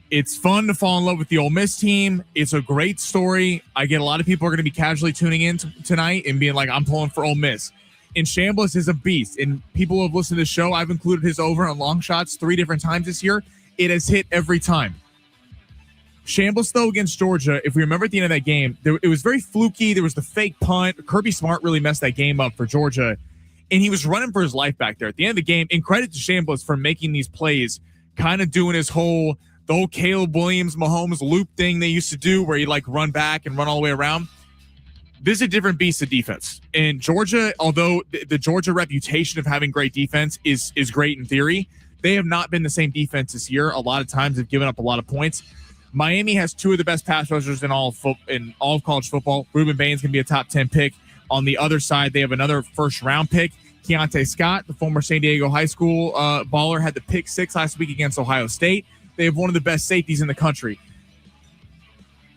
It's fun to fall in love with the Ole Miss team. It's a great story. I get a lot of people are going to be casually tuning in tonight and being like, I'm pulling for Ole Miss. And Chambliss is a beast. And people who have listened to the show, I've included his over on long shots 3 different times this year. It has hit every time. Chambliss, though, against Georgia, if we remember at the end of that game, it was very fluky. There was the fake punt. Kirby Smart really messed that game up for Georgia. And he was running for his life back there. At the end of the game, and credit to Chambliss for making these plays, kind of doing the whole Caleb Williams, Mahomes loop thing they used to do where you run back and run all the way around. This is a different beast of defense. And Georgia, although the Georgia reputation of having great defense is great in theory, they have not been the same defense this year. A lot of times they've given up a lot of points. Miami has 2 of the best pass rushers in all of college football. Ruben Baines can be a top 10 pick. On the other side, they have another first-round pick. Keontae Scott, the former San Diego High School baller, had the pick 6 last week against Ohio State. They have one of the best safeties in the country.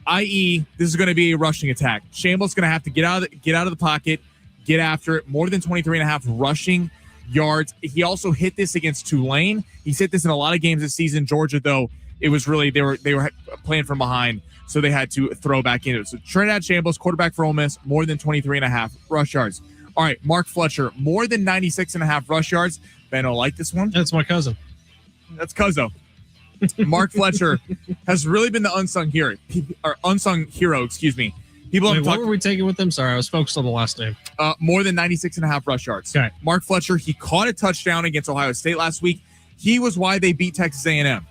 I.e., this is going to be a rushing attack. Chambliss going to have to get out of the pocket, get after it. More than 23.5 rushing yards. He also hit this against Tulane. He's hit this in a lot of games this season. Georgia, though, it was really they were playing from behind. so they had to throw back into it. So Trinidad Shambles, quarterback for Ole Miss, more than 23.5 rush yards. All right, Mark Fletcher, more than 96.5 rush yards. Ben will like this one. That's my cousin. That's Cuzzo. Mark Fletcher has really been the unsung hero. Excuse me. What were we taking with them? Sorry, I was focused on the last name. More than 96.5 rush yards. Okay. Mark Fletcher, he caught a touchdown against Ohio State last week. He was why they beat Texas A&M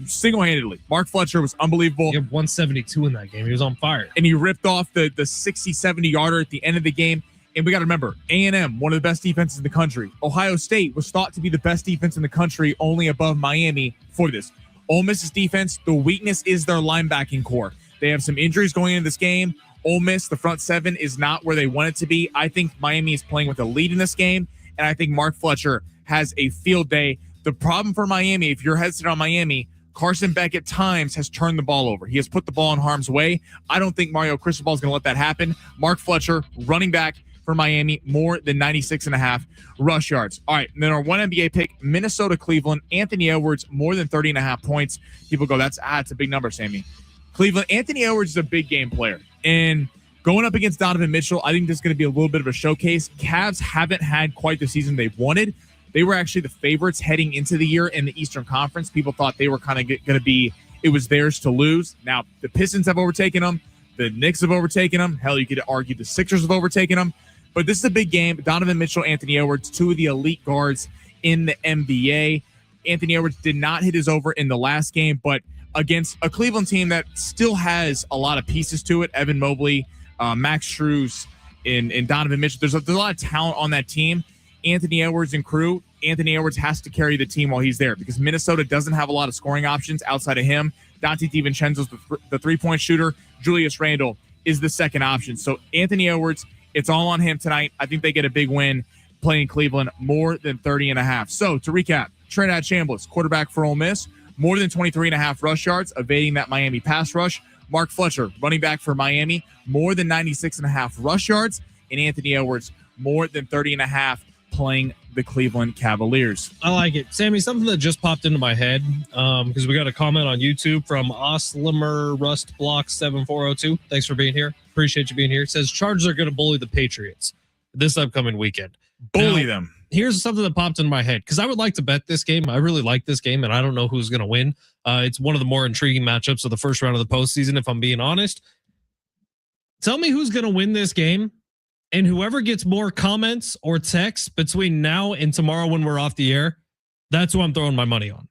single-handedly. Mark Fletcher was unbelievable. He had 172 in that game. He was on fire. And he ripped off the 60, 70-yarder at the end of the game. And we got to remember, A&M, one of the best defenses in the country. Ohio State was thought to be the best defense in the country, only above Miami for this. Ole Miss's defense, the weakness is their linebacking core. They have some injuries going into this game. Ole Miss, the front seven, is not where they want it to be. I think Miami is playing with a lead in this game, and I think Mark Fletcher has a field day. The problem for Miami, if you're hesitant on Miami, Carson Beck at times has turned the ball over. He has put the ball in harm's way. I don't think Mario Cristobal is going to let that happen. Mark Fletcher, running back for Miami, more than 96.5 rush yards. All right, and then our one NBA pick, Minnesota, Cleveland, Anthony Edwards, more than 30.5 points. People go, it's a big number, Sammy. Cleveland, Anthony Edwards is a big game player. And going up against Donovan Mitchell, I think this is going to be a little bit of a showcase. Cavs haven't had quite the season they've wanted. They were actually the favorites heading into the year in the Eastern Conference. People thought they were kind of going to be, it was theirs to lose. Now, the Pistons have overtaken them. The Knicks have overtaken them. Hell, you could argue the Sixers have overtaken them. But this is a big game. Donovan Mitchell, Anthony Edwards, two of the elite guards in the NBA. Anthony Edwards did not hit his over in the last game, but against a Cleveland team that still has a lot of pieces to it, Evan Mobley, Max Strus, and Donovan Mitchell. There's a lot of talent on that team. Anthony Edwards and crew. Anthony Edwards has to carry the team while he's there because Minnesota doesn't have a lot of scoring options outside of him. Dante DiVincenzo's the three-point shooter. Julius Randle is the second option. So Anthony Edwards, it's all on him tonight. I think they get a big win playing Cleveland, more than 30.5. So to recap, Trinidad Shambles, quarterback for Ole Miss, more than 23.5 rush yards, evading that Miami pass rush. Mark Fletcher, running back for Miami, more than 96.5 rush yards. And Anthony Edwards, more than 30.5, playing the Cleveland Cavaliers. I like it. Sammy, something that just popped into my head, because we got a comment on YouTube from Oslimer Rust Block 7402. Thanks for being here. Appreciate you being here. It says Chargers are going to bully the Patriots this upcoming weekend. Bully them. Here's something that popped in my head because I would like to bet this game. I really like this game, and I don't know who's going to win. It's one of the more intriguing matchups of the first round of the postseason, if I'm being honest. Tell me who's going to win this game, and whoever gets more comments or texts between now and tomorrow when we're off the air, that's who I'm throwing my money on.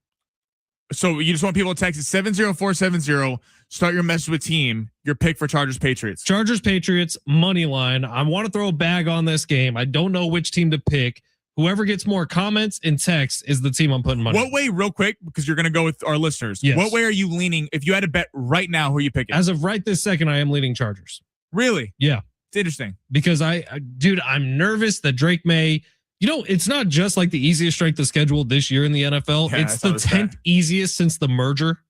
So you just want people to text it 70470. Start your message with team. Your pick for Chargers Patriots. Chargers Patriots money line. I want to throw a bag on this game. I don't know which team to pick. Whoever gets more comments and texts is the team I'm putting money on. What way, real quick, because you're going to go with our listeners. Yes. What way are you leaning? If you had to bet right now, who are you picking? As of right this second, I am leaning Chargers. Really? Yeah. It's interesting. Because dude, I'm nervous that Drake May, it's not just like the easiest strength of schedule this year in the NFL. Yeah, it's the 10th easiest since the merger.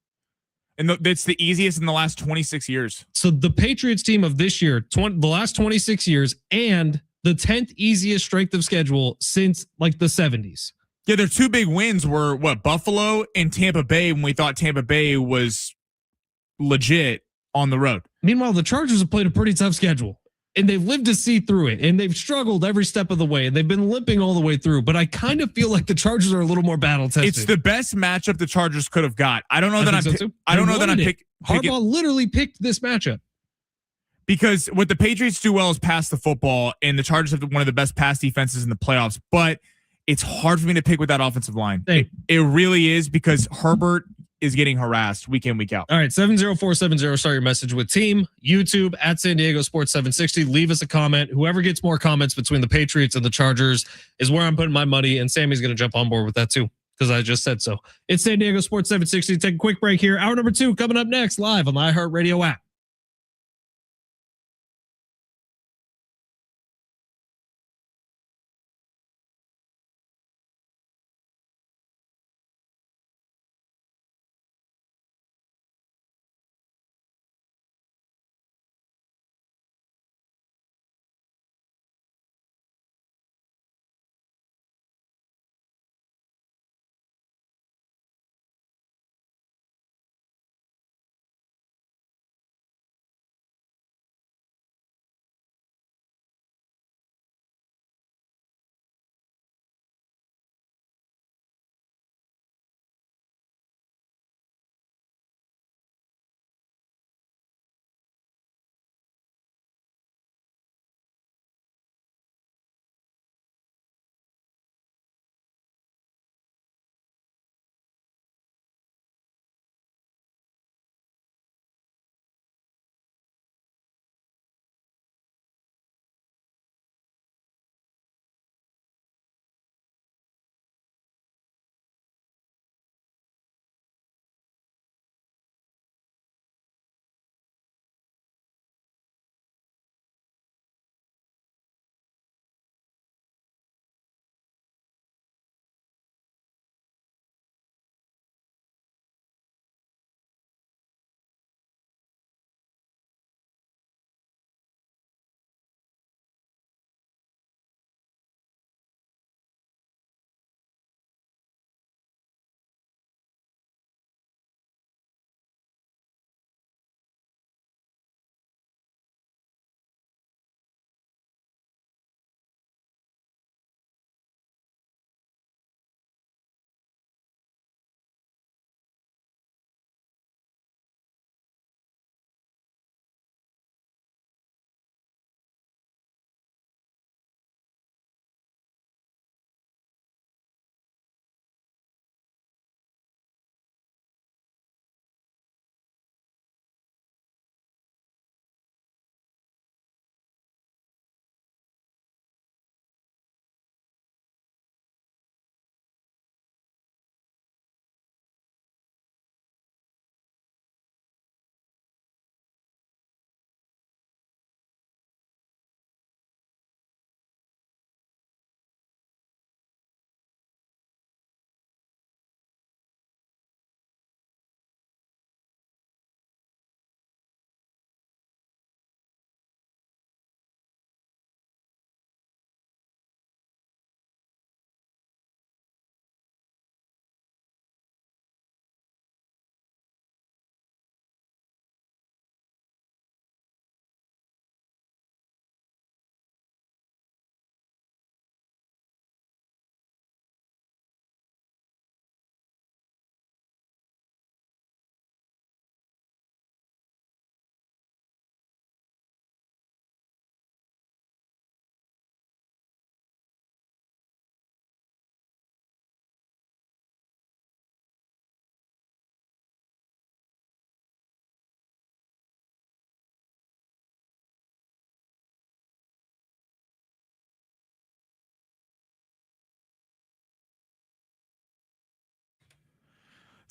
And it's the easiest in the last 26 years. So the Patriots team of this year, the last 26 years, and the 10th easiest strength of schedule since like the 70s. Yeah, their two big wins were Buffalo and Tampa Bay when we thought Tampa Bay was legit on the road. Meanwhile, the Chargers have played a pretty tough schedule. And they've lived to see through it, and they've struggled every step of the way, and they've been limping all the way through. But I kind of feel like the Chargers are a little more battle tested. It's the best matchup the Chargers could have got. I don't know that I'm picking. Harbaugh literally picked this matchup because what the Patriots do well is pass the football, and the Chargers have one of the best pass defenses in the playoffs. But it's hard for me to pick with that offensive line. It really is because Herbert is getting harassed week in, week out. All right, 70470. Start your message with team. YouTube at San Diego Sports 760. Leave us a comment. Whoever gets more comments between the Patriots and the Chargers is where I'm putting my money, and Sammy's going to jump on board with that too because I just said so. It's San Diego Sports 760. Take a quick break here. Hour number 2 coming up next live on the iHeartRadio app.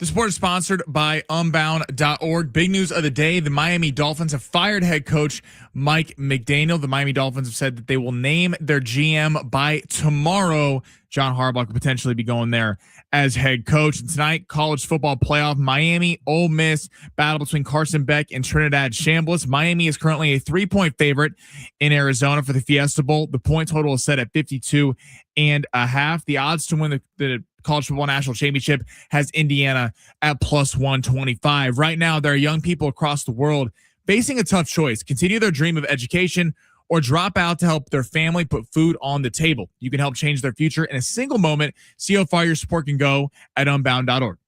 The sport is sponsored by Unbound.org. Big news of the day. The Miami Dolphins have fired head coach Mike McDaniel. The Miami Dolphins have said that they will name their GM by tomorrow. John Harbaugh could potentially be going there as head coach. And tonight, college football playoff, Miami, Ole Miss, battle between Carson Beck and Trinidad Chambliss. Miami is currently a 3-point favorite in Arizona for the Fiesta Bowl. The point total is set at 52.5. The odds to win the college football national championship has Indiana at plus 125. Right now, there are young people across the world facing a tough choice: continue their dream of education or drop out to help their family put food on the table. You can help change their future in a single moment. See how far your support can go at Unbound.org.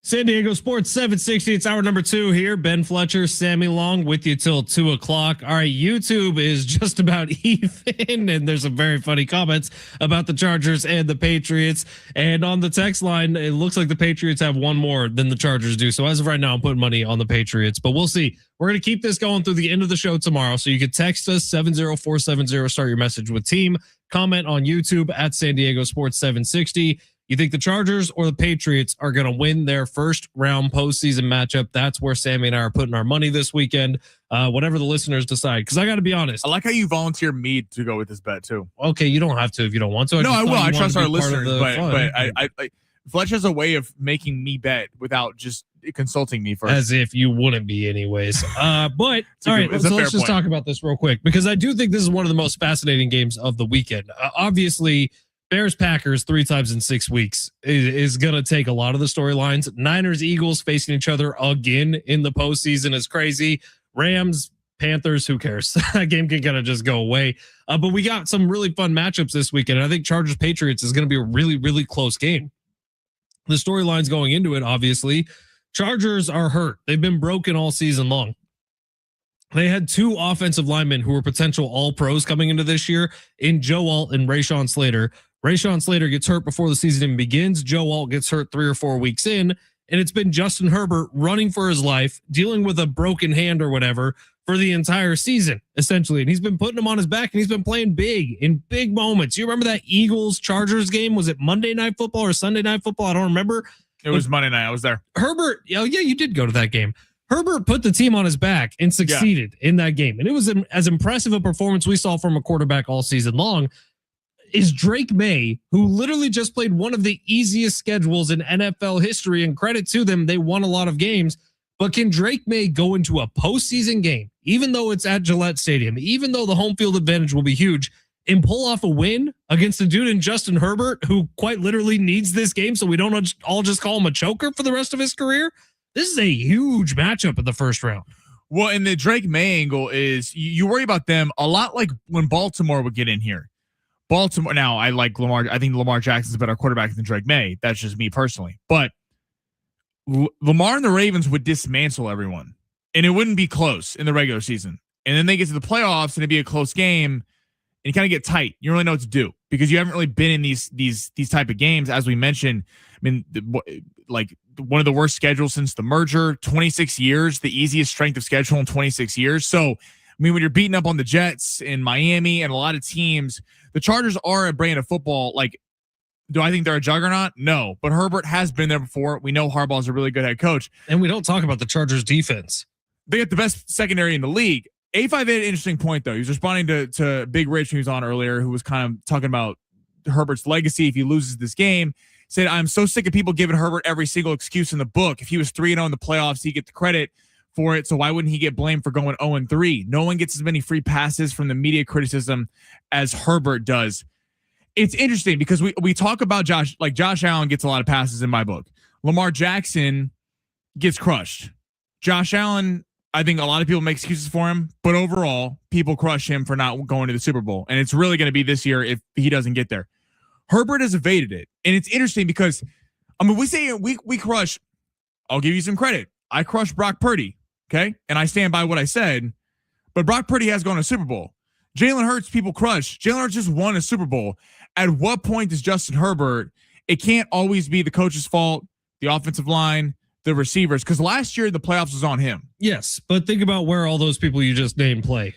San Diego Sports 760. It's hour number 2 here. Ben Fletcher, Sammy Long with you till 2 o'clock. All right, YouTube is just about even, and there's some very funny comments about the Chargers and the Patriots. And on the text line, it looks like the Patriots have one more than the Chargers do. So as of right now, I'm putting money on the Patriots, but we'll see. We're going to keep this going through the end of the show tomorrow. So you can text us 70470, start your message with team, comment on YouTube at San Diego Sports 760. You think the Chargers or the Patriots are going to win their first round postseason matchup? That's where Sammy and I are putting our money this weekend. Whatever the listeners decide. Because I got to be honest. I like how you volunteer me to go with this bet too. Okay, you don't have to if you don't want to. No, I will. I trust our listeners, but I Fletch has a way of making me bet without just consulting me first. As if you wouldn't be anyways. But all right, so let's just talk about this real quick, because I do think this is one of the most fascinating games of the weekend. Obviously, Bears-Packers 3 times in 6 weeks is going to take a lot of the storylines. Niners-Eagles facing each other again in the postseason is crazy. Rams-Panthers, who cares? That game can kind of just go away. But we got some really fun matchups this weekend. And I think Chargers-Patriots is going to be a really, really close game. The storylines going into it, obviously, Chargers are hurt. They've been broken all season long. They had 2 offensive linemen who were potential all-pros coming into this year in Joe Alt and Rashawn Slater. Rashawn Slater gets hurt before the season even begins. Joe Alt gets hurt 3 or 4 weeks in, and it's been Justin Herbert running for his life, dealing with a broken hand or whatever for the entire season, essentially. And he's been putting him on his back, and he's been playing big in big moments. You remember that Eagles-Chargers game? Was it Monday Night Football or Sunday Night Football? I don't remember. It was Monday night. I was there. Herbert, yeah, you did go to that game. Herbert put the team on his back and succeeded in that game. And it was as impressive a performance we saw from a quarterback all season long. Is Drake May, who literally just played one of the easiest schedules in NFL history, and credit to them, they won a lot of games. But can Drake May go into a postseason game, even though it's at Gillette Stadium, even though the home field advantage will be huge, and pull off a win against a dude in Justin Herbert who quite literally needs this game so we don't all just call him a choker for the rest of his career? This is a huge matchup in the first round. Well, and the Drake May angle is you worry about them a lot, like when Baltimore would get in here. Baltimore, now I like Lamar. I think Lamar Jackson's a better quarterback than Drake May. That's just me personally. But Lamar and the Ravens would dismantle everyone, and it wouldn't be close in the regular season. And then they get to the playoffs, and it'd be a close game, and you kind of get tight. You don't really know what to do because you haven't really been in these type of games. As we mentioned, I mean, like one of the worst schedules since the merger, 26 years, the easiest strength of schedule in 26 years. So, I mean, when you're beating up on the Jets in Miami and a lot of teams, the Chargers are a brand of football. Like, do I think they're a juggernaut? No, but Herbert has been there before. We know Harbaugh is a really good head coach. And we don't talk about the Chargers defense. They got the best secondary in the league. A5 had an interesting point, though. He was responding to Big Rich, who was on earlier, who was kind of talking about Herbert's legacy if he loses this game. Said, I'm so sick of people giving Herbert every single excuse in the book. If he was 3-0 in the playoffs, he'd get the credit for it. So why wouldn't he get blamed for going 0-3? No one gets as many free passes from the media criticism as Herbert does. It's interesting because we talk about Josh Allen gets a lot of passes in my book. Lamar Jackson gets crushed. Josh Allen, I think a lot of people make excuses for him, but overall, people crush him for not going to the Super Bowl. And it's really going to be this year if he doesn't get there. Herbert has evaded it. And it's interesting because, I mean, we say we crush, I'll give you some credit. I crushed Brock Purdy, okay? And I stand by what I said, but Brock Purdy has gone to Super Bowl. Jalen Hurts, people crush. Jalen Hurts just won a Super Bowl. At what point does Justin Herbert, it can't always be the coach's fault, the offensive line, the receivers, because last year the playoffs was on him. Yes, but think about where all those people you just named play.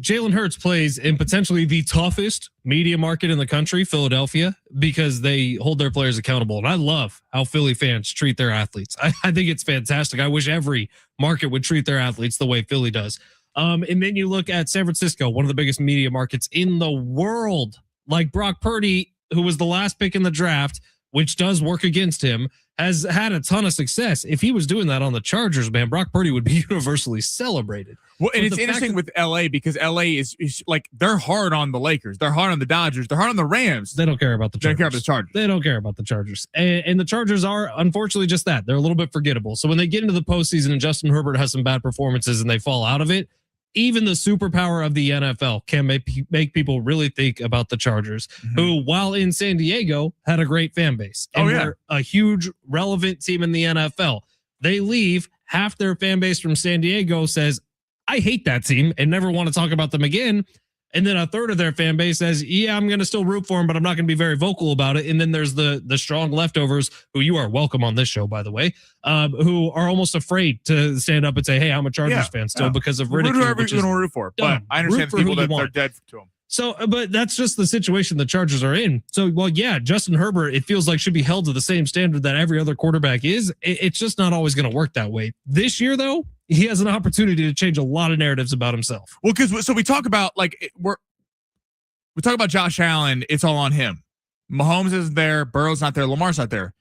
Jalen Hurts plays in potentially the toughest media market in the country, Philadelphia, because they hold their players accountable. And I love how Philly fans treat their athletes. I think it's fantastic. I wish every market would treat their athletes the way Philly does. And then you look at San Francisco, one of the biggest media markets in the world. Like Brock Purdy, who was the last pick in the draft, which does work against him, has had a ton of success. If he was doing that on the Chargers, man, Brock Purdy would be universally celebrated. Well, and it's interesting with LA because LA is like, they're hard on the Lakers. They're hard on the Dodgers. They're hard on the Rams. They don't care about the Chargers. They don't care about They don't care about the Chargers. the Chargers. And the Chargers are, unfortunately, just that. They're a little bit forgettable. So when they get into the postseason and Justin Herbert has some bad performances and they fall out of it, even the superpower of the NFL can make people really think about the Chargers, who, while in San Diego, had a great fan base. And were a huge, relevant team in the NFL. They leave, half their fan base from San Diego says, I hate that team and never want to talk about them again. And then a third of their fan base says, yeah, I'm going to still root for them, but I'm not going to be very vocal about it. And then there's the strong leftovers, who you are welcome on this show, by the way, who are almost afraid to stand up and say, hey, I'm a Chargers fan still because of ridicule. Whoever you're going to root for, but I understand the people that are dead to them. So, but that's just the situation the Chargers are in. So, well, yeah, Justin Herbert, it feels like should be held to the same standard that every other quarterback is. It's just not always going to work that way. This year, though, he has an opportunity to change a lot of narratives about himself. Well, because so we talk about we talk about Josh Allen. It's all on him. Mahomes isn't there. Burrow's not there. Lamar's not there.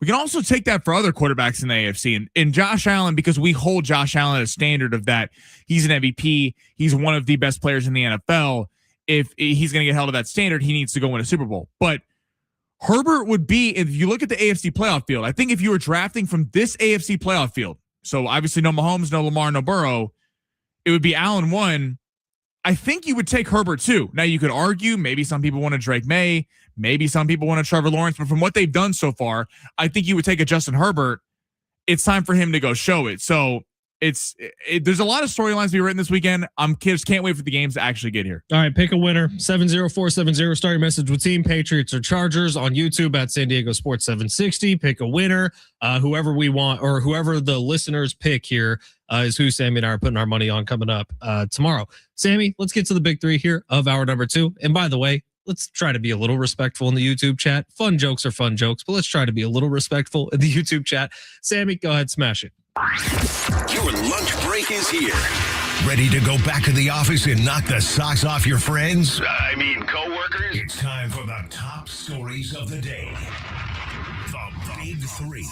We can also take that for other quarterbacks in the AFC and Josh Allen, because we hold Josh Allen at a standard of that he's an MVP. He's one of the best players in the NFL. If he's going to get held to that standard, he needs to go win a Super Bowl. But Herbert would be, if you look at the AFC playoff field, I think if you were drafting from this AFC playoff field, so obviously no Mahomes, no Lamar, no Burrow, it would be Allen 1. I think you would take Herbert 2. Now you could argue, maybe some people want a Drake May, maybe some people want a Trevor Lawrence, but from what they've done so far, I think you would take a Justin Herbert. It's time for him to go show it. So there's a lot of storylines to be written this weekend. Just can't wait for the games to actually get here. All right, pick a winner. 70470. Start your message with Team Patriots or Chargers on YouTube at San Diego Sports 760. Pick a winner. Whoever we want, or whoever the listeners pick here is who Sammy and I are putting our money on coming up tomorrow. Sammy, let's get to the big three here of hour number 2. And by the way, let's try to be a little respectful in the YouTube chat. Fun jokes are fun jokes, but let's try to be a little respectful in the YouTube chat. Sammy, go ahead, smash it. Your lunch break is here. Ready to go back to the office and knock the socks off your friends? Coworkers? It's time for the top stories of the day. The Big Three.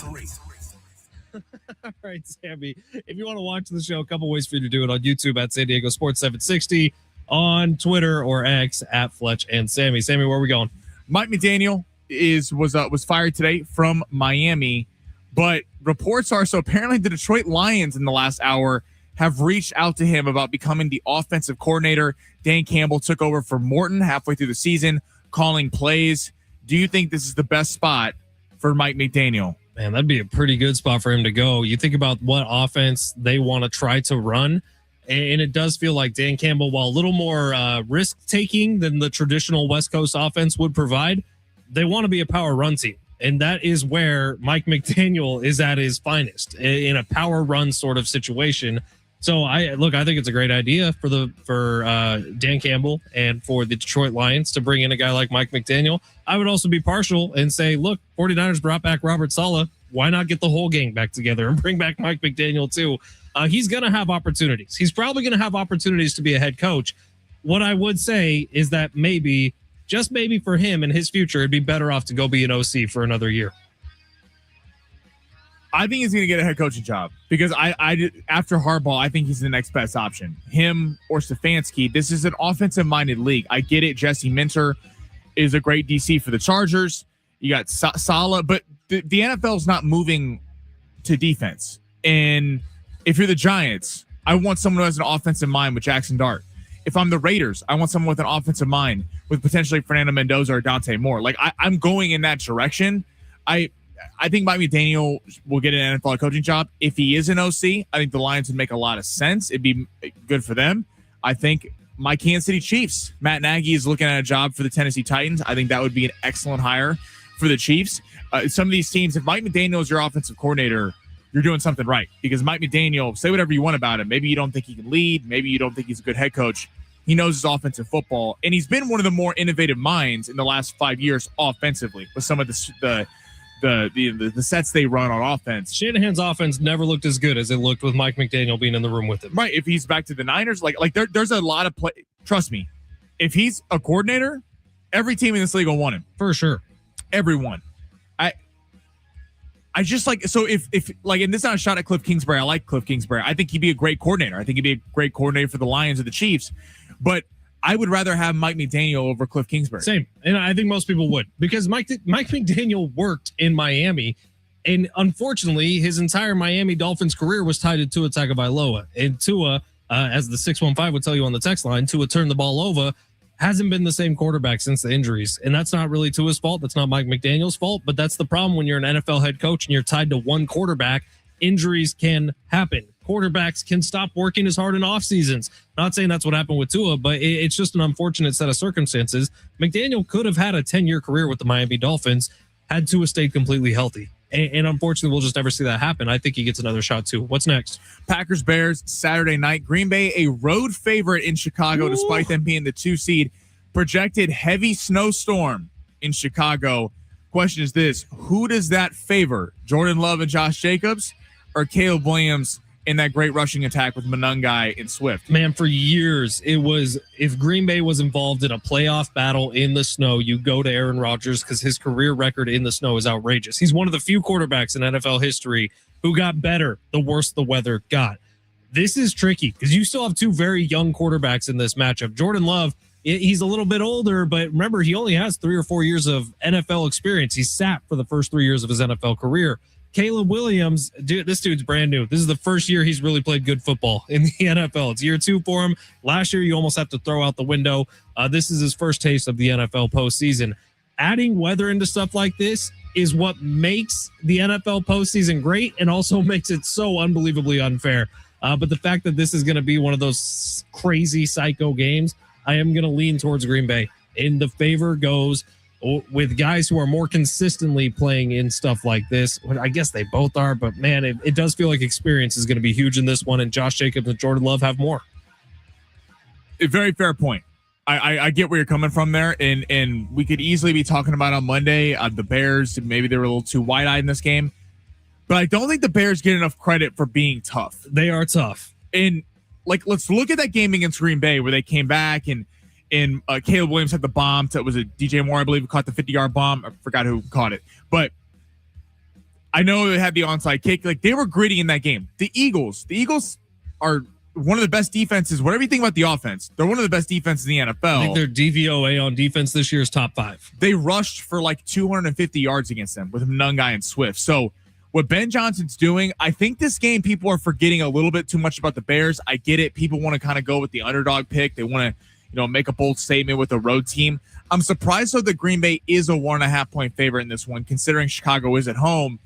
All right, Sammy, if you want to watch the show, a couple ways for you to do it on YouTube at San Diego Sports 760, on Twitter or X at Fletch and Sammy. Sammy, where are we going? Mike McDaniel was fired today from Miami. But reports are, so apparently the Detroit Lions in the last hour have reached out to him about becoming the offensive coordinator. Dan Campbell took over for Morton halfway through the season, calling plays. Do you think this is the best spot for Mike McDaniel? Man, that'd be a pretty good spot for him to go. You think about what offense they want to try to run, and it does feel like Dan Campbell, while a little more risk-taking than the traditional West Coast offense would provide, they want to be a power run team. And that is where Mike McDaniel is at his finest, in a power run sort of situation. So I think it's a great idea for Dan Campbell and for the Detroit Lions to bring in a guy like Mike McDaniel. I would also be partial and say, look, 49ers brought back Robert Saleh. Why not get the whole gang back together and bring back Mike McDaniel too? He's going to have opportunities. He's probably going to have opportunities to be a head coach. What I would say is that maybe, just maybe for him and his future, it'd be better off to go be an OC for another year. I think he's going to get a head coaching job because after Harbaugh, I think he's the next best option. Him or Stefanski. This is an offensive-minded league. I get it. Jesse Minter is a great DC for the Chargers. You got Saleh, but the NFL is not moving to defense. And if you're the Giants, I want someone who has an offensive mind with Jackson Dart. If I'm the Raiders, I want someone with an offensive mind with potentially Fernando Mendoza or Dante Moore. Like I'm going in that direction. I think Mike McDaniel will get an NFL coaching job. If he is an OC, I think the Lions would make a lot of sense. It'd be good for them. I think my Kansas City Chiefs, Matt Nagy is looking at a job for the Tennessee Titans. I think that would be an excellent hire for the Chiefs. Some of these teams, if Mike McDaniel is your offensive coordinator, you're doing something right. Because Mike McDaniel, say whatever you want about him. Maybe you don't think he can lead. Maybe you don't think he's a good head coach. He knows his offensive football, and he's been one of the more innovative minds in the last 5 years offensively with some of the sets they run on offense. Shanahan's offense never looked as good as it looked with Mike McDaniel being in the room with him. Right. If he's back to the Niners, there's a lot of play. Trust me, if he's a coordinator, every team in this league will want him. For sure. Everyone. I just and this is not a shot at Cliff Kingsbury. I like Cliff Kingsbury. I think he'd be a great coordinator. I think he'd be a great coordinator for the Lions or the Chiefs. But I would rather have Mike McDaniel over Cliff Kingsbury. Same. And I think most people would, because Mike McDaniel worked in Miami. And unfortunately, his entire Miami Dolphins career was tied to Tua Tagovailoa. And Tua, as the 615 would tell you on the text line, Tua turned the ball over. Hasn't been the same quarterback since the injuries. And that's not really Tua's fault. That's not Mike McDaniel's fault. But that's the problem when you're an NFL head coach and you're tied to one quarterback. Injuries can happen. Quarterbacks can stop working as hard in off seasons. Not saying that's what happened with Tua, but it's just an unfortunate set of circumstances. McDaniel could have had a 10-year career with the Miami Dolphins had Tua stayed completely healthy. And unfortunately, we'll just never see that happen. I think he gets another shot too. What's next? Packers Bears Saturday night. Green Bay a road favorite in Chicago, despite them being the 2 seed. Projected heavy snowstorm in Chicago. Question is this: who does that favor? Jordan Love and Josh Jacobs, or Caleb Williams in that great rushing attack with Monangai and Swift? Man, for years, it was, if Green Bay was involved in a playoff battle in the snow, you go to Aaron Rodgers, because his career record in the snow is outrageous. He's one of the few quarterbacks in NFL history who got better the worse the weather got. This is tricky because you still have two very young quarterbacks in this matchup. Jordan Love, he's a little bit older, but remember, he only has 3 or 4 years of NFL experience. He sat for the first 3 years of his NFL career. Caleb Williams, this dude's brand new. This is the first year he's really played good football in the NFL. It's year 2 for him. Last year, you almost have to throw out the window. This is his first taste of the NFL postseason. Adding weather into stuff like this is what makes the NFL postseason great and also makes it so unbelievably unfair. But the fact that this is going to be one of those crazy psycho games, I am going to lean towards Green Bay. And the favor goes with guys who are more consistently playing in stuff like this. I guess they both are, but man, it does feel like experience is going to be huge in this one, and Josh Jacobs and Jordan Love have more. A very fair point. I get where you're coming from there, and we could easily be talking about on Monday the Bears. Maybe they were a little too wide-eyed in this game, but I don't think the Bears get enough credit for being tough. They are tough. And let's look at that game against Green Bay where they came back and Caleb Williams had the bomb. It was a DJ Moore, I believe, who caught the 50-yard bomb. I forgot who caught it. But I know they had the onside kick. They were gritty in that game. The Eagles are one of the best defenses. Whatever you think about the offense, they're one of the best defenses in the NFL. I think their DVOA on defense this year is top 5. They rushed for 250 yards against them with Monangai and Swift. So what Ben Johnson's doing, I think this game people are forgetting a little bit too much about the Bears. I get it. People want to kind of go with the underdog pick. They want to make a bold statement with a road team. I'm surprised though that Green Bay is a 1.5 point favorite in this one, considering Chicago is at home,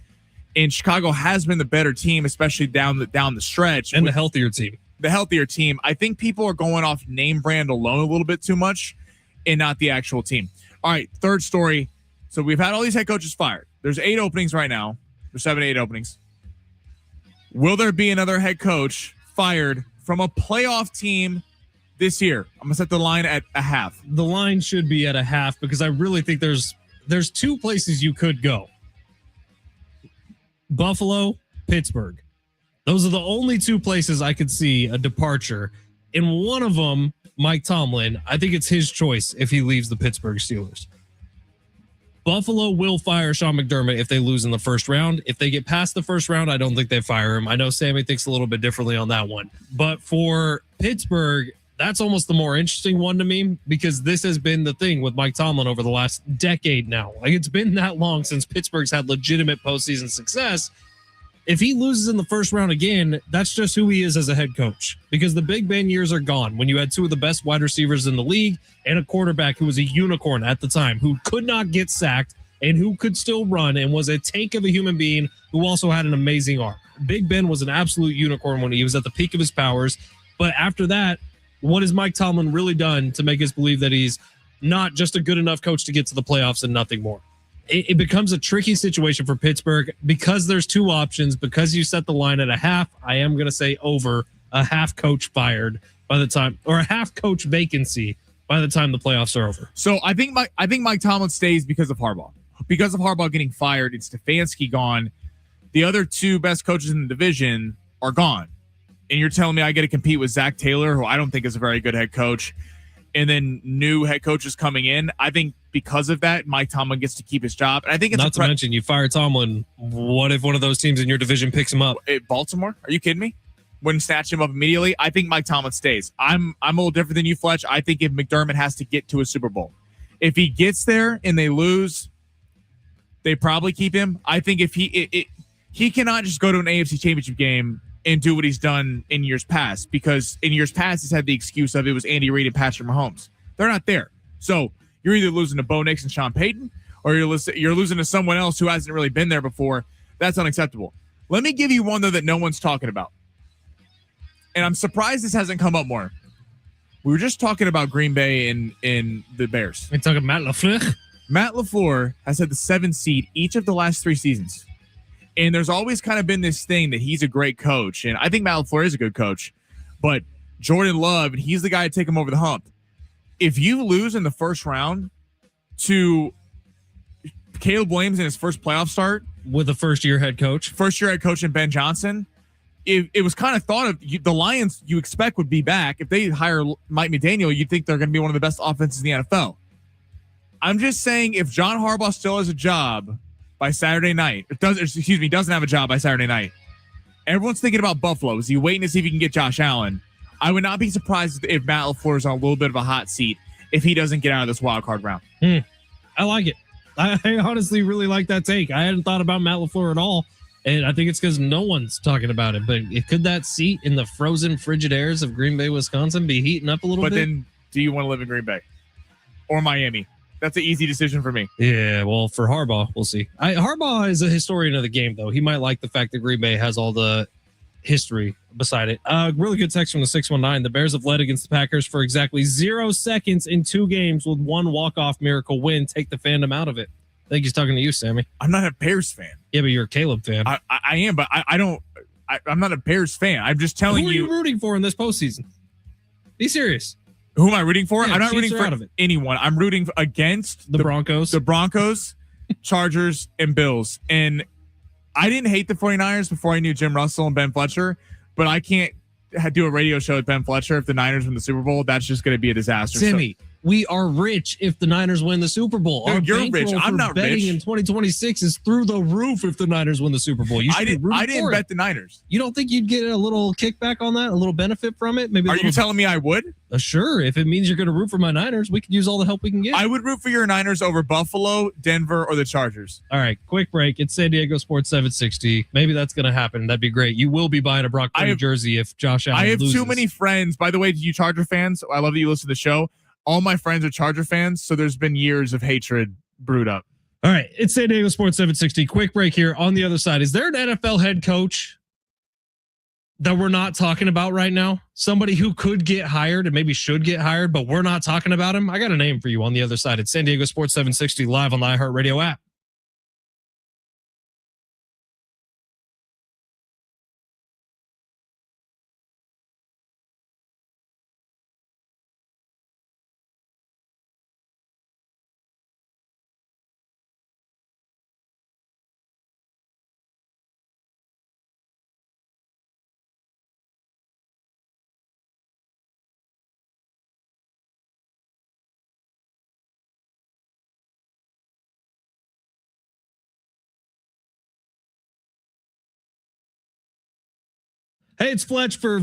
and Chicago has been the better team, especially down the stretch, and the healthier team. The healthier team. I think people are going off name brand alone a little bit too much, and not the actual team. All right, third story. So we've had all these head coaches fired. There's 8 openings right now. There's 7, 8 openings. Will there be another head coach fired from a playoff team this year? I'm gonna set the line at a half. The line should be at a half because I really think there's 2 places you could go. Buffalo, Pittsburgh. Those are the only 2 places I could see a departure. In one of them, Mike Tomlin, I think it's his choice if he leaves the Pittsburgh Steelers. Buffalo will fire Sean McDermott if they lose in the first round. If they get past the first round, I don't think they fire him. I know Sammy thinks a little bit differently on that one. But for Pittsburgh, that's almost the more interesting one to me, because this has been the thing with Mike Tomlin over the last decade now. It's been that long since Pittsburgh's had legitimate postseason success. If he loses in the first round again, that's just who he is as a head coach, because the Big Ben years are gone when you had 2 of the best wide receivers in the league and a quarterback who was a unicorn at the time, who could not get sacked and who could still run and was a tank of a human being who also had an amazing arm. Big Ben was an absolute unicorn when he was at the peak of his powers. But after that, what has Mike Tomlin really done to make us believe that he's not just a good enough coach to get to the playoffs and nothing more? it becomes a tricky situation for Pittsburgh because there's two options. Because you set the line at a half, I am going to say over a half coach fired by the time, or a half coach vacancy by the time the playoffs are over. So I think Mike Tomlin stays because of Harbaugh. Because of Harbaugh getting fired, it's Stefanski gone. The other two best coaches in the division are gone. And you're telling me I get to compete with Zach Taylor, who I don't think is a very good head coach, and then new head coaches coming in. I think because of that, Mike Tomlin gets to keep his job. And I think it's not to mention you fire Tomlin. What if one of those teams in your division picks him up? Baltimore? Are you kidding me? Wouldn't snatch him up immediately. I think Mike Tomlin stays. I'm a little different than you, Fletch. I think if McDermott has to get to a Super Bowl, if he gets there and they lose, they probably keep him. I think if he cannot just go to an AFC Championship game and do what he's done in years past, because in years past he's had the excuse of it was Andy Reid and Patrick Mahomes. They're not there. So you're either losing to Bo Nix and Sean Payton, or you're losing to someone else who hasn't really been there before. That's unacceptable. Let me give you one, though, that no one's talking about. And I'm surprised this hasn't come up more. We were just talking about Green Bay and the Bears. We're talking Matt LaFleur. Matt LaFleur has had the 7th seed each of the last 3 seasons. And there's always kind of been this thing that he's a great coach. And I think Matt LaFleur is a good coach. But Jordan Love, and he's the guy to take him over the hump. If you lose in the first round to Caleb Williams in his first playoff start, with a first-year head coach and Ben Johnson, it was kind of thought of the Lions you expect would be back. If they hire Mike McDaniel, you'd think they're going to be one of the best offenses in the NFL. I'm just saying, if John Harbaugh still has a job by Saturday night, doesn't have a job by Saturday night, everyone's thinking about Buffalo. Is he waiting to see if he can get Josh Allen? I would not be surprised if Matt LaFleur is on a little bit of a hot seat if he doesn't get out of this wild card round. I like it. I honestly really like that take. I hadn't thought about Matt LaFleur at all, and I think it's because no one's talking about it. But could that seat in the frozen, frigid airs of Green Bay, Wisconsin be heating up a little bit? But then, do you want to live in Green Bay or Miami? That's an easy decision for me. Yeah, well, for Harbaugh, we'll see. Harbaugh is a historian of the game, though. He might like the fact that Green Bay has all the history beside it. Really good text from the 619. The Bears have led against the Packers for exactly 0 seconds in 2 games with 1 walk-off miracle win. Take the fandom out of it. I think he's talking to you, Sammy. I'm not a Bears fan. Yeah, but you're a Caleb fan. I am, but I'm not a Bears fan. I'm just telling you. Who are you rooting for in this postseason? Be serious. Who am I rooting for? Yeah, I'm not rooting for anyone. I'm rooting against the Broncos. The Broncos, Chargers, and Bills. And I didn't hate the 49ers before I knew Jim Russell and Ben Fletcher, but I can't do a radio show with Ben Fletcher if the Niners win the Super Bowl. That's just going to be a disaster. Sammy, we are rich if the Niners win the Super Bowl. Dude, you're rich. I'm not betting rich. In 2026 is through the roof if the Niners win the Super Bowl. I didn't bet the Niners. You don't think you'd get a little kickback on that, a little benefit from it? Maybe. Are you telling me I would? Sure. If it means you're going to root for my Niners, we could use all the help we can get. I would root for your Niners over Buffalo, Denver, or the Chargers. All right, quick break. It's San Diego Sports 760. Maybe that's going to happen. That'd be great. You will be buying a Brock Purdy jersey if Josh Allen loses. Too many friends. By the way, you Charger fans, I love that you listen to the show. All my friends are Charger fans, so there's been years of hatred brewed up. All right, it's San Diego Sports 760. Quick break here. On the other side, is there an NFL head coach that we're not talking about right now? Somebody who could get hired and maybe should get hired, but we're not talking about him? I got a name for you on the other side. It's San Diego Sports 760 live on the iHeartRadio app. Hey, it's Fletch for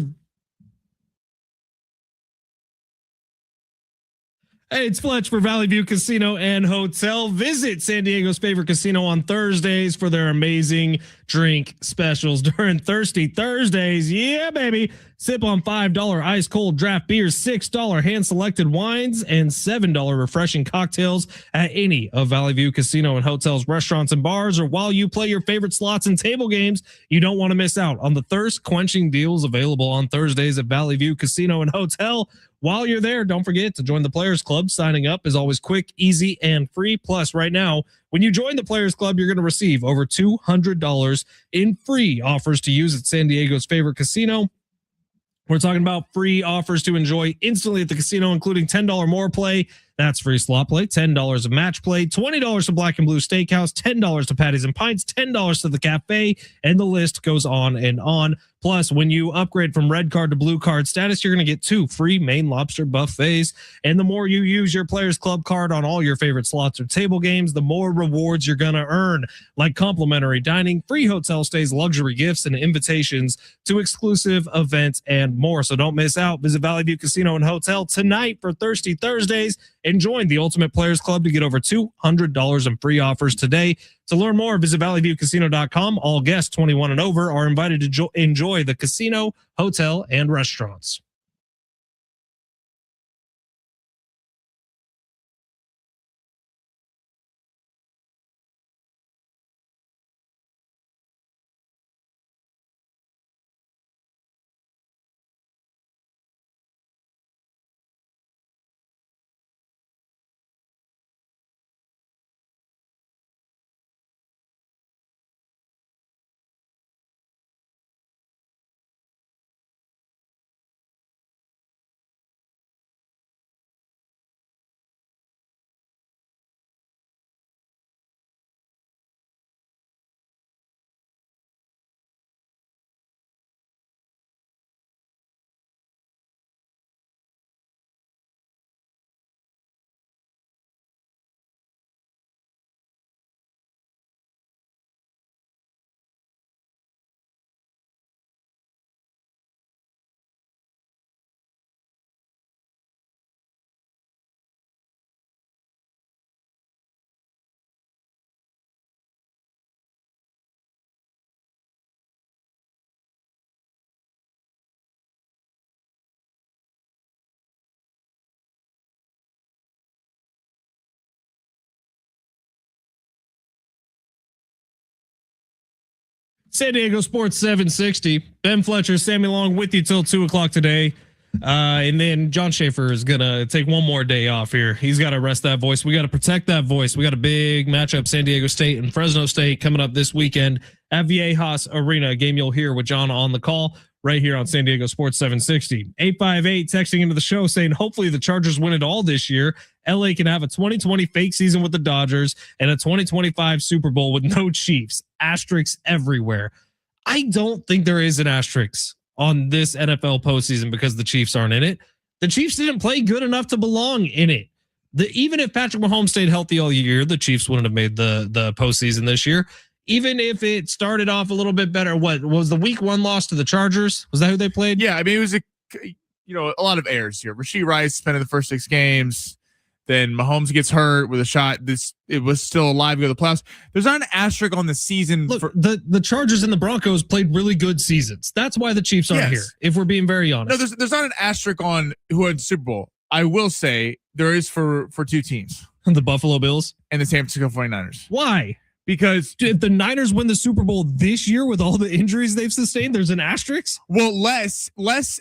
Valley View Casino and Hotel. Visit San Diego's favorite casino on Thursdays for their amazing drink specials during Thirsty Thursdays. Yeah, baby. Sip on $5 ice cold draft beers, $6 hand selected wines, and $7 refreshing cocktails at any of Valley View Casino and Hotel's restaurants and bars, or while you play your favorite slots and table games. You don't want to miss out on the thirst quenching deals available on Thursdays at Valley View Casino and Hotel. While you're there, don't forget to join the Players Club. Signing up is always quick, easy, and free. Plus, right now, when you join the Players Club, you're going to receive over $200 in free offers to use at San Diego's favorite casino. We're talking about free offers to enjoy instantly at the casino, including $10 more play. That's free slot play, $10 of match play, $20 to Black and Blue Steakhouse, $10 to Patties and Pints, $10 to the cafe, and the list goes on and on. Plus, when you upgrade from red card to blue card status, you're going to get 2 free Maine lobster buffets. And the more you use your Players Club card on all your favorite slots or table games, the more rewards you're going to earn, like complimentary dining, free hotel stays, luxury gifts, and invitations to exclusive events and more. So don't miss out. Visit Valley View Casino and Hotel tonight for Thirsty Thursdays and join the Ultimate Players Club to get over $200 in free offers today. To learn more, visit valleyviewcasino.com. All guests 21 and over are invited to enjoy the casino, hotel, and restaurants. San Diego Sports 760. Ben Fletcher, Sammy Long with you till 2 o'clock today. And then John Schaefer is going to take one more day off here. He's got to rest that voice. We got to protect that voice. We got a big matchup, San Diego State and Fresno State, coming up this weekend at Viejas Arena, a game you'll hear with John on the call right here on San Diego Sports 760. 858 texting into the show saying, hopefully the Chargers win it all this year. LA can have a 2020 fake season with the Dodgers and a 2025 Super Bowl with no Chiefs. Asterisks everywhere. I don't think there is an asterisk on this NFL postseason because the Chiefs aren't in it. The Chiefs didn't play good enough to belong in it. Even if Patrick Mahomes stayed healthy all year, the Chiefs wouldn't have made the postseason this year. Even if it started off a little bit better, what was the week 1 loss to the Chargers? Was that who they played? Yeah, I mean, it was a lot of errors here. Rashee Rice spent the first 6 games. Then Mahomes gets hurt with a shot. It was still alive to go to the playoffs. There's not an asterisk on the season. Look, the Chargers and the Broncos played really good seasons. That's why the Chiefs aren't here, if we're being very honest. No, there's not an asterisk on who won the Super Bowl. I will say there is for 2 teams. The Buffalo Bills and the San Francisco 49ers. Why? Because if the Niners win the Super Bowl this year with all the injuries they've sustained, there's an asterisk? Well, less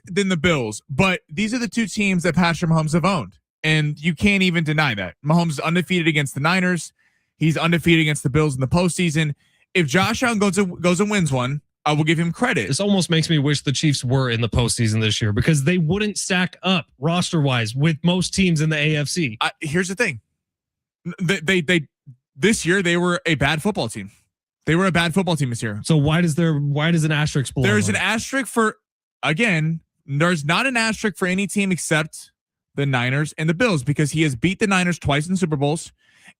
than the Bills, but these are the 2 teams that Patrick Mahomes have owned. And you can't even deny that. Mahomes is undefeated against the Niners. He's undefeated against the Bills in the postseason. If Josh Allen goes and wins one, I will give him credit. This almost makes me wish the Chiefs were in the postseason this year because they wouldn't stack up roster-wise with most teams in the AFC. Here's the thing. They this year they were a bad football team. They were a bad football team this year. So why does an asterisk belong? There's an asterisk for, again, there's not an asterisk for any team except the Niners and the Bills because he has beat the Niners twice in Super Bowls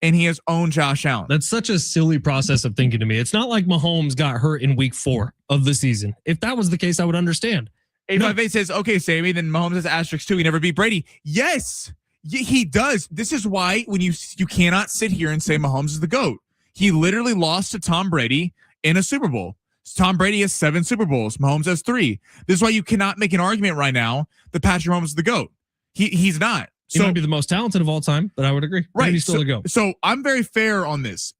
and he has owned Josh Allen. That's such a silly process of thinking to me. It's not like Mahomes got hurt in week 4 of the season. If that was the case, I would understand. 858 says, okay, Sammy, then Mahomes has asterisks too. He never beat Brady. Yes, he does. This is why when you cannot sit here and say Mahomes is the GOAT. He literally lost to Tom Brady in a Super Bowl. Tom Brady has 7 Super Bowls. Mahomes has 3. This is why you cannot make an argument right now that Patrick Mahomes is the GOAT. He's not. He might be the most talented of all time, but I would agree. Right. He's still a GOAT. So I'm very fair on this.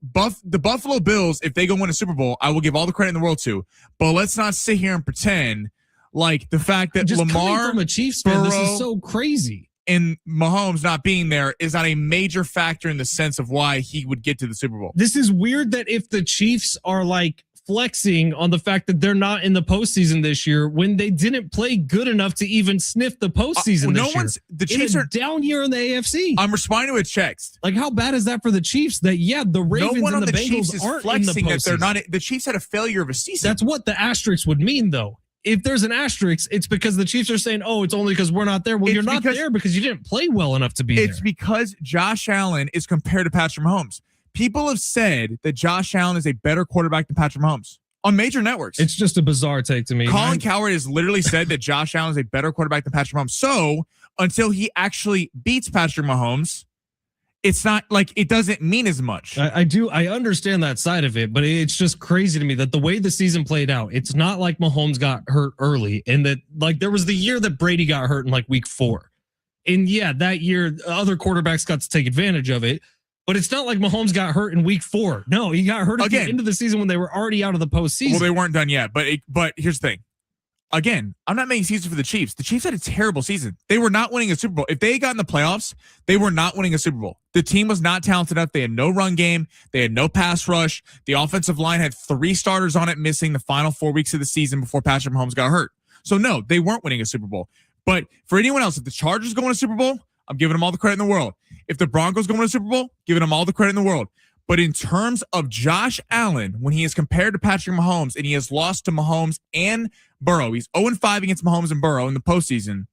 The Buffalo Bills, if they go win a Super Bowl, I will give all the credit in the world to. But let's not sit here and pretend Like the fact that just Lamar, coming from a Chiefs fan, this Burrow, is so crazy. and Mahomes not being there is not a major factor in the sense of why he would get to the Super Bowl. This is weird that if the Chiefs are like flexing on the fact that they're not in the postseason this year when they didn't play good enough to even sniff the postseason this year. The Chiefs are down year in the AFC. I'm responding to a text. Like, how bad is that for the Chiefs? That the Ravens no one and on the the Bengals Chiefs is aren't flexing in the that they're postseason. not. The Chiefs had a failure of a season. That's what the asterisk would mean, though. If there's an asterisk, it's because the Chiefs are saying, "Oh, it's only because we're not there." Well, It's you're not there because you didn't play well enough to be there. It's because Josh Allen is compared to Patrick Mahomes. People have said that Josh Allen is a better quarterback than Patrick Mahomes on major networks. It's just a bizarre take to me. Colin Cowherd has literally said that Josh Allen is a better quarterback than Patrick Mahomes. So until he actually beats Patrick Mahomes, it's not like it doesn't mean as much. I understand that side of it, but it's just crazy to me that the way the season played out, it's not like Mahomes got hurt early and that like there was the year that Brady got hurt in like week 4. And yeah, that year other quarterbacks got to take advantage of it, but it's not like Mahomes got hurt in week 4. No, he got hurt at the end of the season when they were already out of the postseason. Well, they weren't done yet, but here's the thing. Again, I'm not making excuses for the Chiefs. The Chiefs had a terrible season. They were not winning a Super Bowl. If they had gotten the playoffs, they were not winning a Super Bowl. The team was not talented enough. They had no run game. They had no pass rush. The offensive line had 3 starters on it missing the final 4 weeks of the season before Patrick Mahomes got hurt. So no, they weren't winning a Super Bowl. But for anyone else, if the Chargers go to Super Bowl, I'm giving them all the credit in the world. If the Broncos go to Super Bowl, giving them all the credit in the world. But in terms of Josh Allen, when he is compared to Patrick Mahomes and he has lost to Mahomes and Burrow, he's 0-5 against Mahomes and Burrow in the postseason.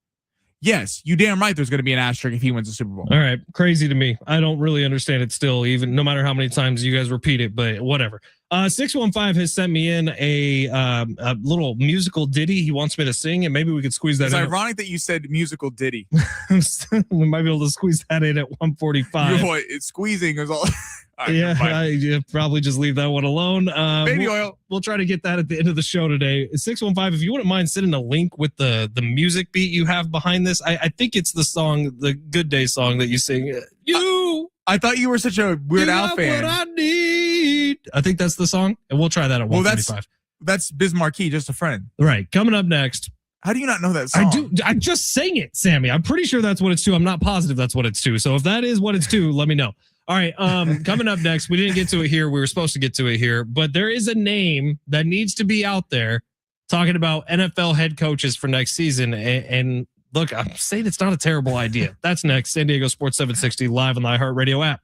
Yes, you damn right there's going to be an asterisk if he wins the Super Bowl. All right. Crazy to me. I don't really understand it still, even no matter how many times you guys repeat it, but whatever. 615 has sent me in a little musical ditty he wants me to sing, and maybe we could squeeze that it's in. It's ironic that you said musical ditty. We might be able to squeeze that in at 145. Boy, it's squeezing is all. Right, yeah, probably just leave that one alone. Baby oil. We'll try to get that at the end of the show today. 615, if you wouldn't mind sending a link with the music beat you have behind this. I think it's the song, the Good Day song that you sing. I thought you were such a Weird Al fan. What I need. I think that's the song, and we'll try that at 145. That's Biz Marquee, just a friend. Right. Coming up next. How do you not know that song? I do. I just sang it, Sammy. I'm pretty sure that's what it's to. I'm not positive that's what it's to. So if that is what it's to, let me know. All right. Coming up next, we didn't get to it here. We were supposed to get to it here, but there is a name that needs to be out there talking about NFL head coaches for next season. And look, I'm saying it's not a terrible idea. That's next. San Diego Sports 760 live on the iHeartRadio app.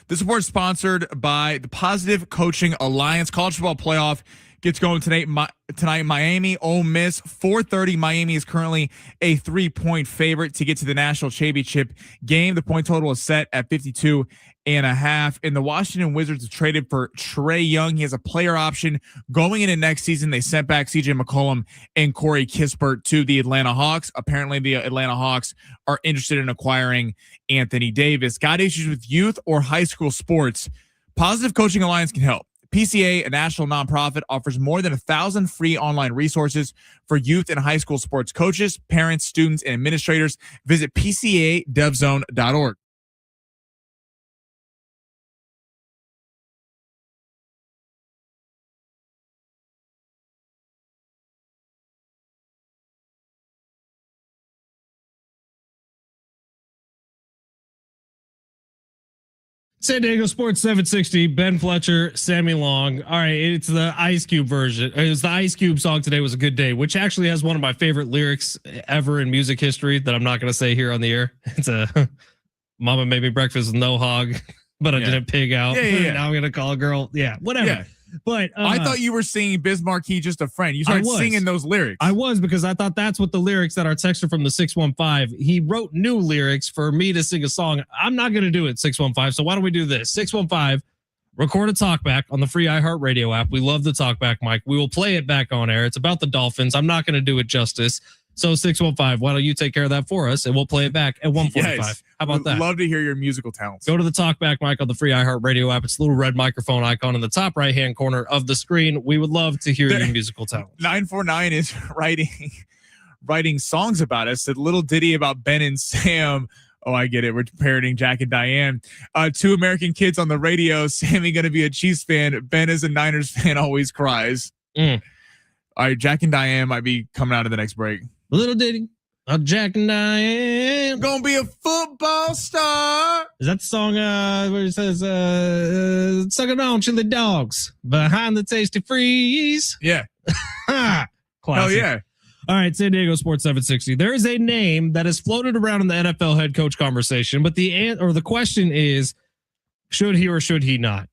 This report is sponsored by the Positive Coaching Alliance. College football playoff gets going tonight. Miami, Ole Miss, 4:30. Miami is currently a 3-point favorite to get to the national championship game. The point total is set at 52.5. And the Washington Wizards have traded for Trae Young. He has a player option going into next season. They sent back CJ McCollum and Corey Kispert to the Atlanta Hawks. Apparently, the Atlanta Hawks are interested in acquiring Anthony Davis. Got issues with youth or high school sports? Positive Coaching Alliance can help. PCA, a national nonprofit, offers more than 1,000 free online resources for youth and high school sports coaches, parents, students, and administrators. Visit PCADevZone.org. San Diego Sports 760, Ben Fletcher, Sammy Long. All right, it's the Ice Cube version. It was the Ice Cube song Today Was a Good Day, which actually has one of my favorite lyrics ever in music history that I'm not going to say here on the air. It's a mama made me breakfast with no hog, but I didn't pig out. Yeah. Now I'm going to call a girl. Yeah, whatever. Yeah. But I thought you were singing Bismarck, he just a friend. You started singing those lyrics. I was, because I thought that's what the lyrics that our texter from the 615, he wrote new lyrics for me to sing a song. I'm not going to do it, 615. So why don't we do this? 615, record a talkback on the free iHeartRadio app. We love the talkback, Mike. We will play it back on air. It's about the Dolphins. I'm not going to do it justice. So 615, why don't you take care of that for us, and we'll play it back at 145. Yes. How about that? Love to hear your musical talents. Go to the Talkback mic on the free iHeartRadio app. It's the little red microphone icon in the top right-hand corner of the screen. We would love to hear your musical talents. 949 is writing songs about us. A little ditty about Ben and Sam. Oh, I get it. We're parroting Jack and Diane. Two American kids on the radio. Sammy going to be a Chiefs fan. Ben is a Niners fan, always cries. All right, Jack and Diane might be coming out of the next break. Little ditty of Jack and Diane. Gonna be a football star. Is that the song where it says, suck it on, chili dogs behind the tasty freeze? Yeah. Classic. Hell yeah. All right, San Diego Sports 760. There is a name that has floated around in the NFL head coach conversation, but the question is, should he or should he not?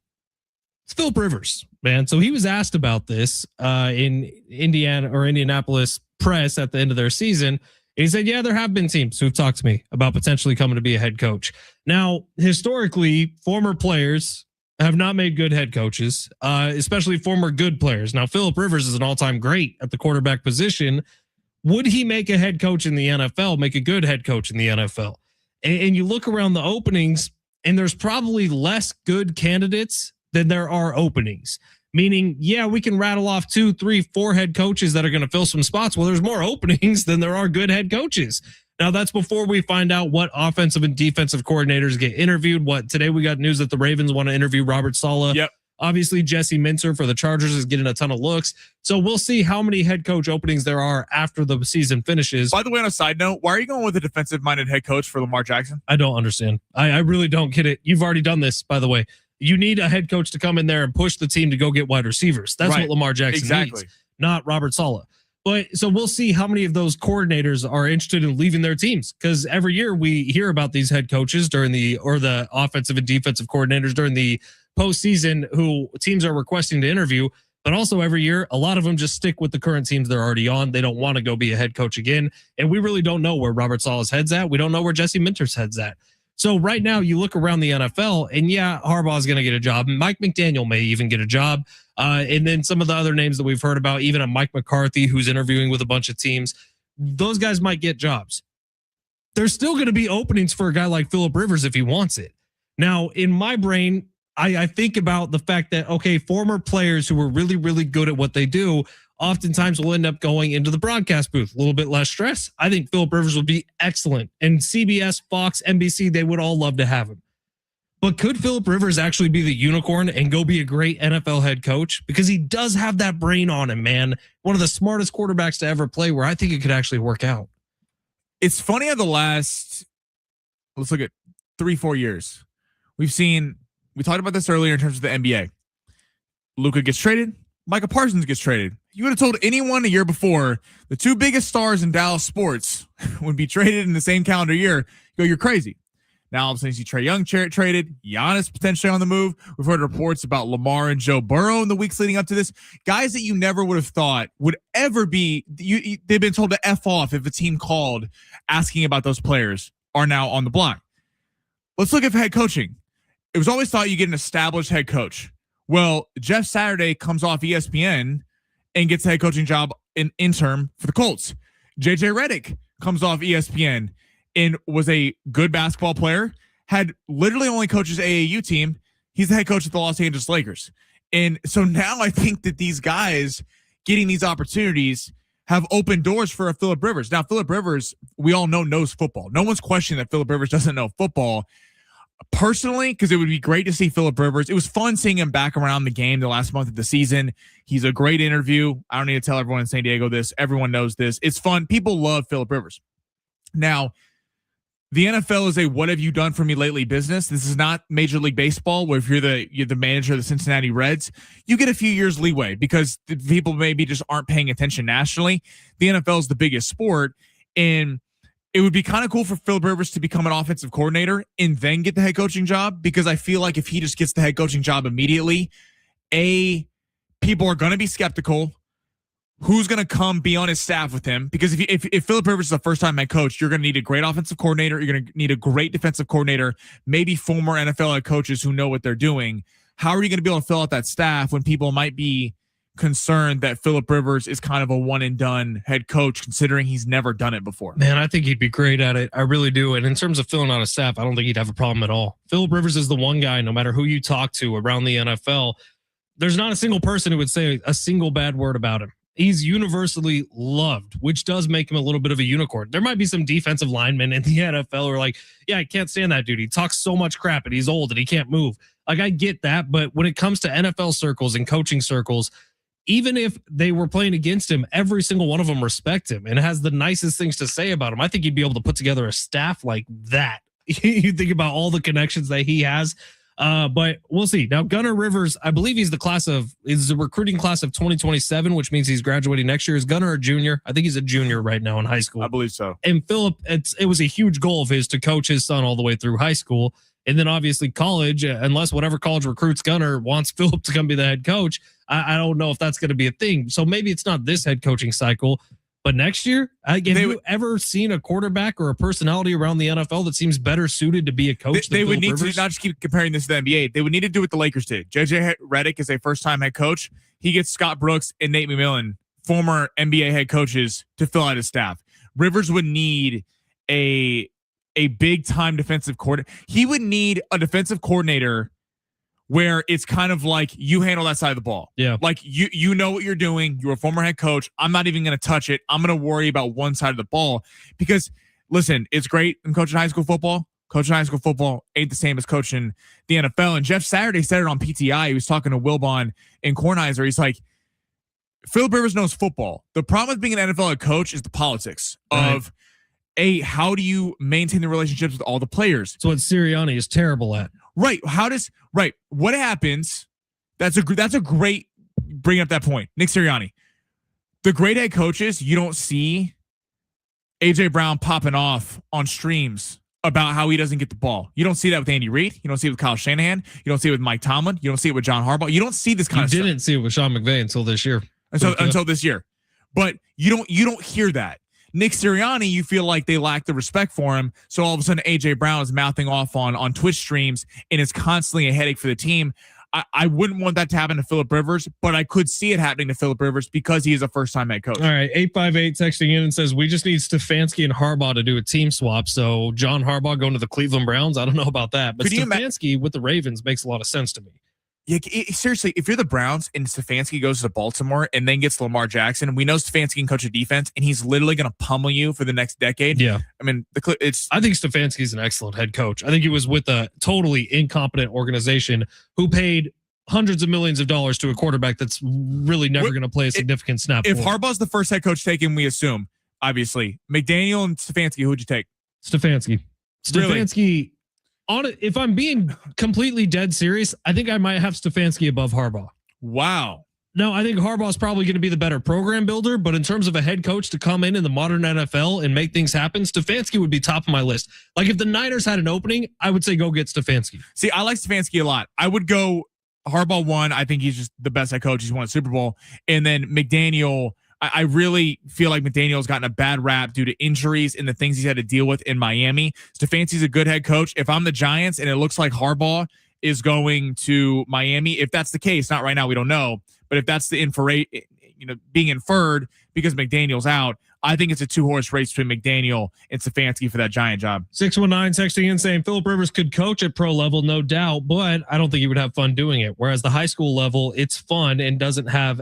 It's Philip Rivers, man. So he was asked about this in Indianapolis press at the end of their season. And he said, yeah, there have been teams who've talked to me about potentially coming to be a head coach. Now, historically, former players have not made good head coaches, especially former good players. Now, Philip Rivers is an all-time great at the quarterback position. Would he make a head coach in the NFL, make a good head coach in the NFL? And you look around the openings, and there's probably less good candidates than there are openings. Meaning, yeah, we can rattle off 2, 3, 4 head coaches that are going to fill some spots. Well, there's more openings than there are good head coaches. Now, that's before we find out what offensive and defensive coordinators get interviewed. Today we got news that the Ravens want to interview Robert Saleh. Yep. Obviously, Jesse Minter for the Chargers is getting a ton of looks. So we'll see how many head coach openings there are after the season finishes. By the way, on a side note, why are you going with a defensive-minded head coach for Lamar Jackson? I don't understand. I really don't get it. You've already done this, by the way. You need a head coach to come in there and push the team to go get wide receivers. That's what Lamar Jackson needs, not Robert Saleh. But so we'll see how many of those coordinators are interested in leaving their teams, because every year we hear about these head coaches the offensive and defensive coordinators during the postseason who teams are requesting to interview. But also every year, a lot of them just stick with the current teams they're already on. They don't want to go be a head coach again. And we really don't know where Robert Saleh's head's at. We don't know where Jesse Minter's head's at. So right now you look around the NFL and yeah, Harbaugh is going to get a job. Mike McDaniel may even get a job. And then some of the other names that we've heard about, even a Mike McCarthy, who's interviewing with a bunch of teams, those guys might get jobs. There's still going to be openings for a guy like Philip Rivers if he wants it. Now, in my brain, I think about the fact that, okay, former players who were really, really good at what they do oftentimes will end up going into the broadcast booth. A little bit less stress. I think Philip Rivers would be excellent. And CBS, Fox, NBC, they would all love to have him. But could Philip Rivers actually be the unicorn and go be a great NFL head coach? Because he does have that brain on him, man. One of the smartest quarterbacks to ever play, where I think it could actually work out. It's funny how let's look at 3-4 years. We talked about this earlier in terms of the NBA. Luka gets traded. Micah Parsons gets traded. You would have told anyone a year before the two biggest stars in Dallas sports would be traded in the same calendar year. You're crazy. Now all of a sudden you see Trae Young traded, Giannis potentially on the move. We've heard reports about Lamar and Joe Burrow in the weeks leading up to this. Guys that you never would have thought would ever be, they've been told to F off if a team called asking about those players, are now on the block. Let's look at head coaching. It was always thought you get an established head coach. Well, Jeff Saturday comes off ESPN and gets a head coaching job in interim for the Colts. JJ Redick comes off ESPN and was a good basketball player, had literally only coached his AAU team. He's the head coach of the Los Angeles Lakers. And so now I think that these guys getting these opportunities have opened doors for a Phillip Rivers. Now, Phillip Rivers, we all know, knows football. No one's questioning that Phillip Rivers doesn't know football. Personally, because it would be great to see Phillip Rivers. It was fun seeing him back around the game the last month of the season. He's a great interview. I don't need to tell everyone in San Diego this. Everyone knows this. It's fun. People love Phillip Rivers. Now, the NFL is a what have you done for me lately business. This is not Major League Baseball where if you're the manager of the Cincinnati Reds, you get a few years leeway because the people maybe just aren't paying attention nationally. The NFL is the biggest sport, and it would be kind of cool for Phillip Rivers to become an offensive coordinator and then get the head coaching job, because I feel like if he just gets the head coaching job immediately, people are going to be skeptical. Who's going to come be on his staff with him? Because if Phillip Rivers is a first-time head coach, you're going to need a great offensive coordinator. You're going to need a great defensive coordinator, maybe former NFL head coaches who know what they're doing. How are you going to be able to fill out that staff when people might be concerned that Phillip Rivers is kind of a one-and-done head coach, considering he's never done it before? Man, I think he'd be great at it. I really do. And in terms of filling out a staff, I don't think he'd have a problem at all. Phillip Rivers is the one guy, no matter who you talk to around the NFL, there's not a single person who would say a single bad word about him. He's universally loved, which does make him a little bit of a unicorn. There might be some defensive linemen in the NFL who are like, yeah, I can't stand that dude. He talks so much crap and he's old and he can't move. Like, I get that. But when it comes to NFL circles and coaching circles, even if they were playing against him, every single one of them respect him and has the nicest things to say about him. I think he'd be able to put together a staff like that. You think about all the connections that he has. But we'll see. Now, Gunnar Rivers, I believe he's the recruiting class of 2027, which means he's graduating next year. Is Gunnar a junior? I think he's a junior right now in high school. I believe so. And Phillip, it was a huge goal of his to coach his son all the way through high school. And then obviously college, unless whatever college recruits Gunnar wants Phillip to come be the head coach. I don't know if that's going to be a thing. So maybe it's not this head coaching cycle, but next year, have you ever seen a quarterback or a personality around the NFL that seems better suited to be a coach? They would need to not just keep comparing this to the NBA. They would need to do what the Lakers did. JJ Redick is a first-time head coach. He gets Scott Brooks and Nate McMillan, former NBA head coaches, to fill out his staff. Rivers would need a big-time defensive coordinator. He would need a defensive coordinator where it's kind of like you handle that side of the ball. Yeah. Like you know what you're doing. You're a former head coach. I'm not even going to touch it. I'm going to worry about one side of the ball, because listen, it's great. I'm coaching high school football. Coaching high school football ain't the same as coaching the NFL. And Jeff Saturday said it on PTI. He was talking to Wilbon and Kornheiser. He's like, Phillip Rivers knows football. The problem with being an NFL head coach is the politics of how do you maintain the relationships with all the players? So what Sirianni is terrible at. Right. What happens? That's a great bring up that point. Nick Sirianni, the great head coaches, you don't see AJ Brown popping off on streams about how he doesn't get the ball. You don't see that with Andy Reid. You don't see it with Kyle Shanahan. You don't see it with Mike Tomlin. You don't see it with John Harbaugh. You don't see this kind of stuff. You didn't see it with Sean McVay until this year. Until this year. But you don't hear that. Nick Sirianni, you feel like they lack the respect for him. So all of a sudden, AJ Brown is mouthing off on Twitch streams and is constantly a headache for the team. I wouldn't want that to happen to Phillip Rivers, but I could see it happening to Phillip Rivers because he is a first-time head coach. All right, 858 texting in and says, we just need Stefanski and Harbaugh to do a team swap. So John Harbaugh going to the Cleveland Browns, I don't know about that. But Stefanski with the Ravens makes a lot of sense to me. Yeah, seriously, if you're the Browns and Stefanski goes to Baltimore and then gets Lamar Jackson, we know Stefanski can coach a defense, and he's literally going to pummel you for the next decade. Yeah. I mean, I think Stefanski's an excellent head coach. I think he was with a totally incompetent organization who paid hundreds of millions of dollars to a quarterback that's really never going to play a significant snap. If Harbaugh's the first head coach taken, we assume, obviously, McDaniel and Stefanski, who would you take? Stefanski. Really? If I'm being completely dead serious, I think I might have Stefanski above Harbaugh. Wow. No, I think Harbaugh is probably going to be the better program builder, but in terms of a head coach to come in the modern NFL and make things happen, Stefanski would be top of my list. Like if the Niners had an opening, I would say go get Stefanski. See, I like Stefanski a lot. I would go Harbaugh 1. I think he's just the best head coach. He's won a Super Bowl. And then McDaniel, I really feel like McDaniel's gotten a bad rap due to injuries and the things he's had to deal with in Miami. Stefanski's a good head coach. If I'm the Giants and it looks like Harbaugh is going to Miami, if that's the case, not right now, we don't know. But if that's the being inferred because McDaniel's out, I think it's a 2-horse race between McDaniel and Stefanski for that Giant job. 619 texting in saying Phillip Rivers could coach at pro level, no doubt, but I don't think he would have fun doing it. Whereas the high school level, it's fun and doesn't have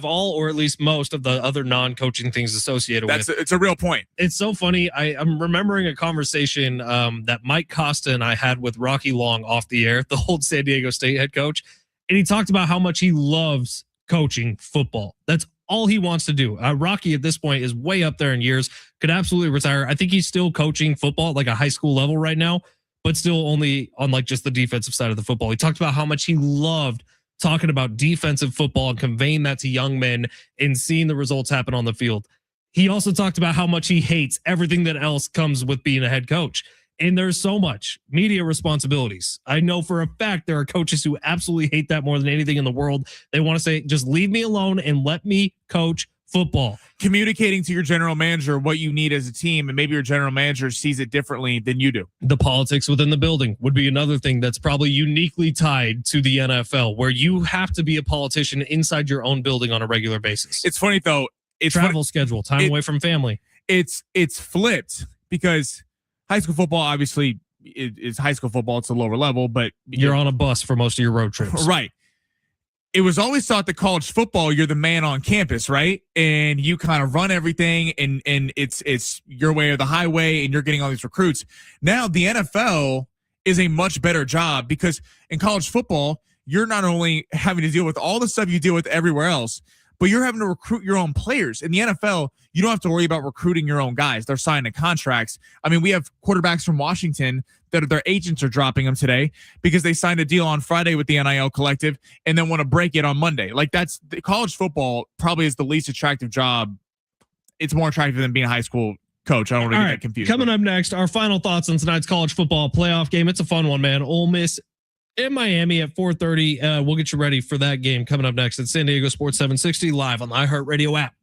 all or at least most of the other non-coaching things associated with it. It's a real point. It's so funny. I'm remembering a conversation that Mike Costa and I had with Rocky Long off the air, the old San Diego State head coach. And he talked about how much he loves coaching football. That's all he wants to do. Rocky at this point is way up there in years, could absolutely retire. I think he's still coaching football at like a high school level right now, but still only on like just the defensive side of the football. He talked about how much he loved talking about defensive football and conveying that to young men and seeing the results happen on the field. He also talked about how much he hates everything that else comes with being a head coach. And there's so much media responsibilities. I know for a fact there are coaches who absolutely hate that more than anything in the world. They want to say, just leave me alone and let me coach football. Communicating to your general manager what you need as a team, and maybe your general manager sees it differently than you do. The politics within the building would be another thing that's probably uniquely tied to the NFL, where you have to be a politician inside your own building on a regular basis. It's funny though. It's travel schedule, time away from family. It's flipped because high school football obviously is high school football. It's a lower level, but you're on a bus for most of your road trips. Right. It was always thought that college football, you're the man on campus, right? And you kind of run everything and it's your way or the highway and you're getting all these recruits. Now the NFL is a much better job because in college football, you're not only having to deal with all the stuff you deal with everywhere else, but you're having to recruit your own players. In the NFL, you don't have to worry about recruiting your own guys. They're signing contracts. I mean, we have quarterbacks from Washington that their agents are dropping them today because they signed a deal on Friday with the NIL collective and then want to break it on Monday. Like college football probably is the least attractive job. It's more attractive than being a high school coach. I don't want to get that confused. Coming up next, our final thoughts on tonight's college football playoff game. It's a fun one, man. Ole Miss in Miami at 4:30. We'll get you ready for that game coming up next at San Diego Sports 760 live on the iHeartRadio app.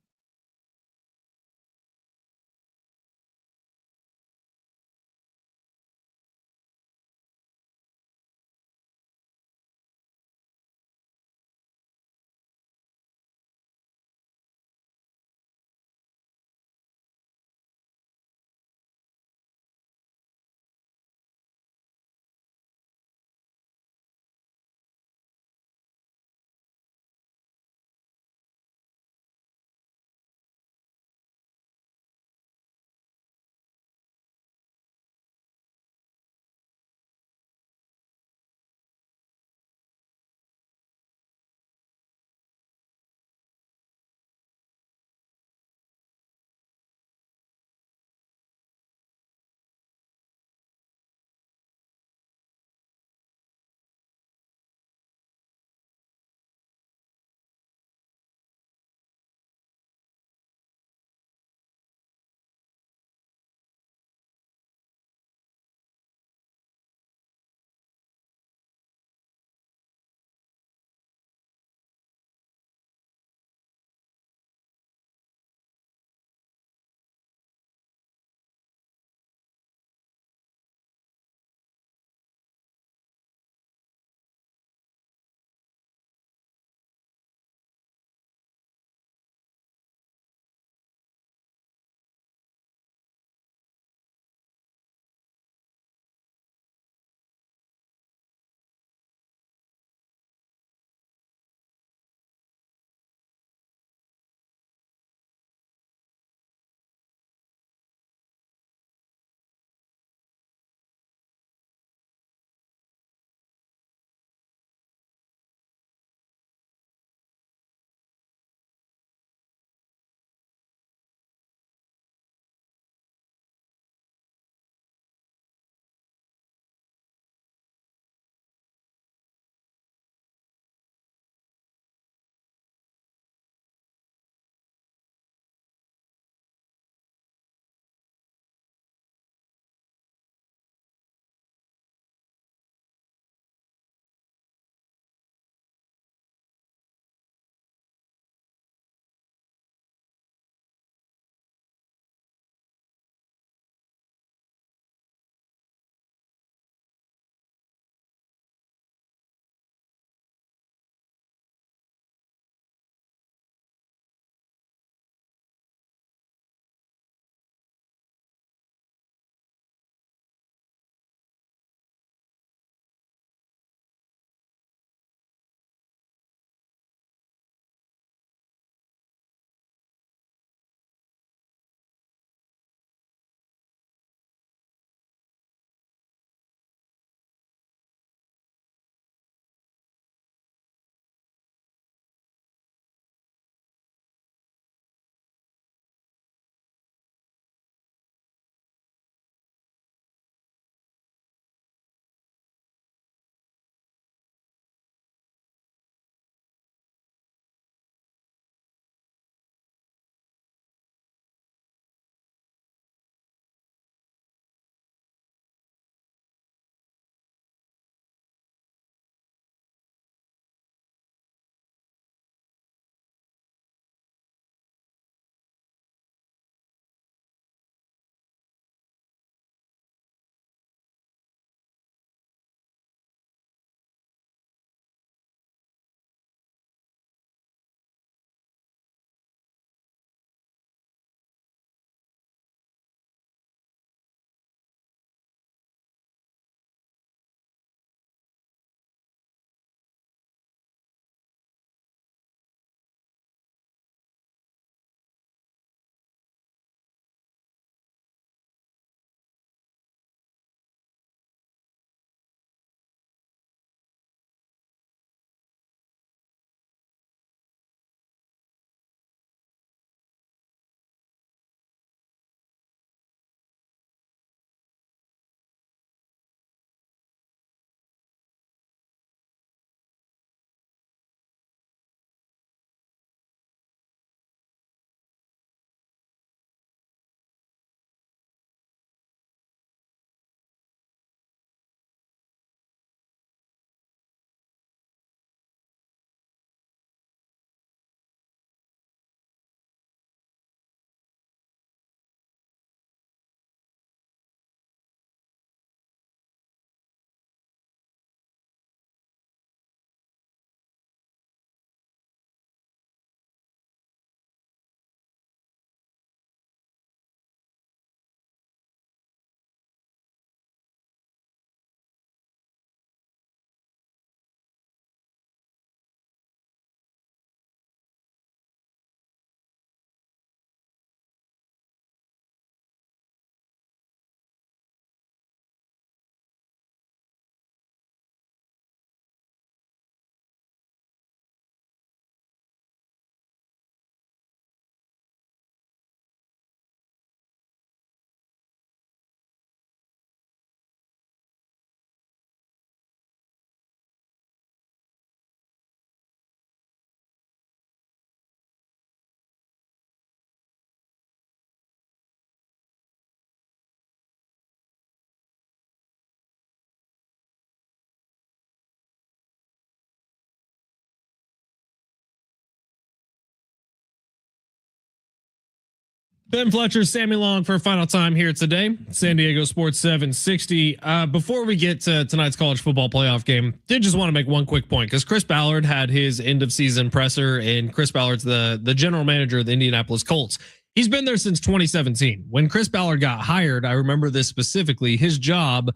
Ben Fletcher, Sammy Long for a final time here today. San Diego Sports 760. Before we get to tonight's college football playoff game, did just want to make one quick point because Chris Ballard had his end of season presser, and Chris Ballard's the general manager of the Indianapolis Colts. He's been there since 2017. When Chris Ballard got hired, I remember this specifically, his job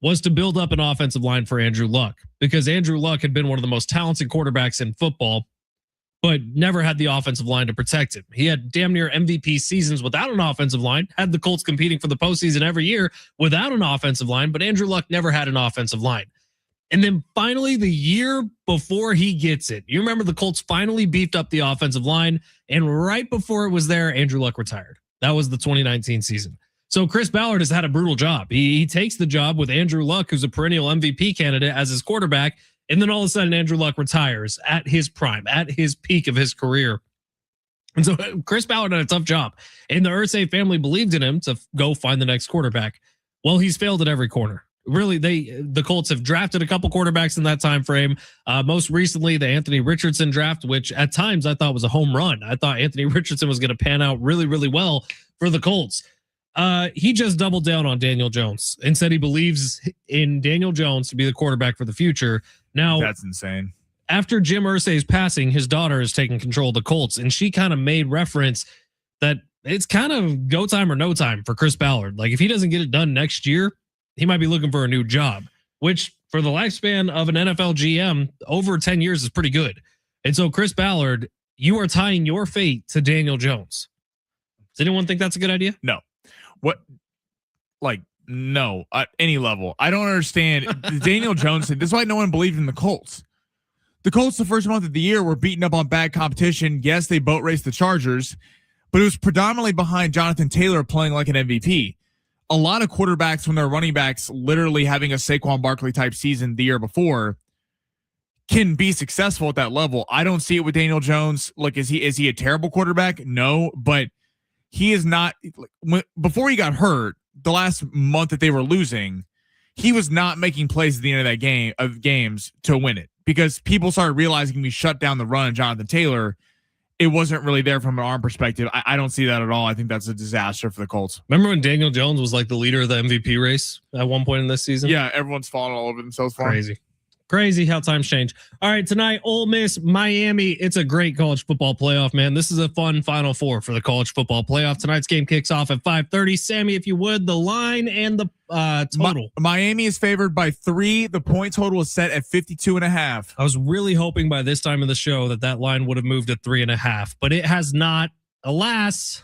was to build up an offensive line for Andrew Luck because Andrew Luck had been one of the most talented quarterbacks in football, but never had the offensive line to protect him. He had damn near MVP seasons without an offensive line, had the Colts competing for the postseason every year without an offensive line, but Andrew Luck never had an offensive line. And then finally, the year before he gets it, you remember the Colts finally beefed up the offensive line, and right before it was there, Andrew Luck retired. That was the 2019 season. So Chris Ballard has had a brutal job. He takes the job with Andrew Luck, who's a perennial MVP candidate, as his quarterback. And then all of a sudden, Andrew Luck retires at his prime, at his peak of his career. And so Chris Ballard had a tough job. And the Irsay family believed in him to go find the next quarterback. Well, he's failed at every corner. Really, the Colts have drafted a couple quarterbacks in that time frame. Most recently, the Anthony Richardson draft, which at times I thought was a home run. I thought Anthony Richardson was going to pan out really, really well for the Colts. He just doubled down on Daniel Jones and said he believes in Daniel Jones to be the quarterback for the future. Now, that's insane. After Jim Irsay's passing, his daughter is taking control of the Colts, and she kind of made reference that it's kind of go time or no time for Chris Ballard. Like if he doesn't get it done next year, he might be looking for a new job, which for the lifespan of an NFL GM over 10 years is pretty good. And so Chris Ballard, you are tying your fate to Daniel Jones. Does anyone think that's a good idea? No. What? Like, no, at any level. I don't understand. Daniel Jones, this is why no one believed in the Colts. The Colts, the first month of the year, were beaten up on bad competition. Yes, they boat raced the Chargers, but it was predominantly behind Jonathan Taylor playing like an MVP. A lot of quarterbacks, when they're running backs, literally having a Saquon Barkley type season the year before, can be successful at that level. I don't see it with Daniel Jones. Like, is he a terrible quarterback? No, but he is not. Before he got hurt, the last month that they were losing, he was not making plays at the end of games to win it because people started realizing we shut down the run of Jonathan Taylor. It wasn't really there from an arm perspective. I don't see that at all. I think that's a disaster for the Colts. Remember when Daniel Jones was like the leader of the MVP race at one point in this season? Yeah, everyone's falling all over themselves for him. Crazy how times change. All right, tonight, Ole Miss, Miami. It's a great college football playoff, man. This is a fun Final Four for the college football playoff. Tonight's game kicks off at 5:30. Sammy, if you would, the line and the total. Miami is favored by 3. The point total is set at 52.5. I was really hoping by this time of the show that line would have moved to 3.5, but it has not. Alas,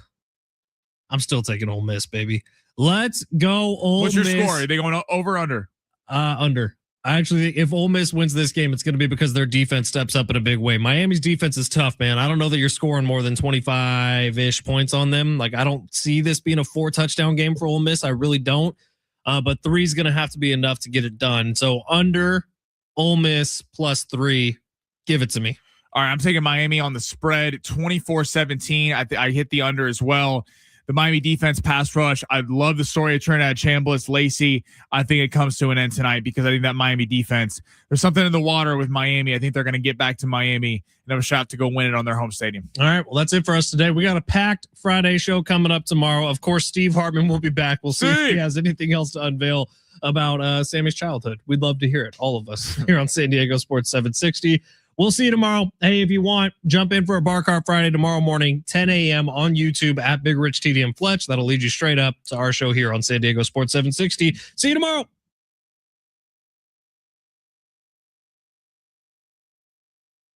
I'm still taking Ole Miss, baby. Let's go, Ole Miss. What's your score? Are they going over or under? Under. I actually think if Ole Miss wins this game, it's going to be because their defense steps up in a big way. Miami's defense is tough, man. I don't know that you're scoring more than 25-ish points on them. Like, I don't see this being a 4-touchdown game for Ole Miss. I really don't. But 3 is going to have to be enough to get it done. So under Ole Miss plus 3, give it to me. All right, I'm taking Miami on the spread, 24-17. I hit the under as well. The Miami defense pass rush. I love the story of Trinidad Chambliss, Lacey. I think it comes to an end tonight because I think that Miami defense, there's something in the water with Miami. I think they're going to get back to Miami and have a shot to go win it on their home stadium. All right. Well, that's it for us today. We got a packed Friday show coming up tomorrow. Of course, Steve Hartman will be back. We'll see if he has anything else to unveil about Sammy's childhood. We'd love to hear it. All of us here on San Diego Sports 760. We'll see you tomorrow. Hey, if you want, jump in for a Bar Cart Friday tomorrow morning, 10 a.m. on YouTube at Big Rich TD and Fletch. That'll lead you straight up to our show here on San Diego Sports 760. See you tomorrow.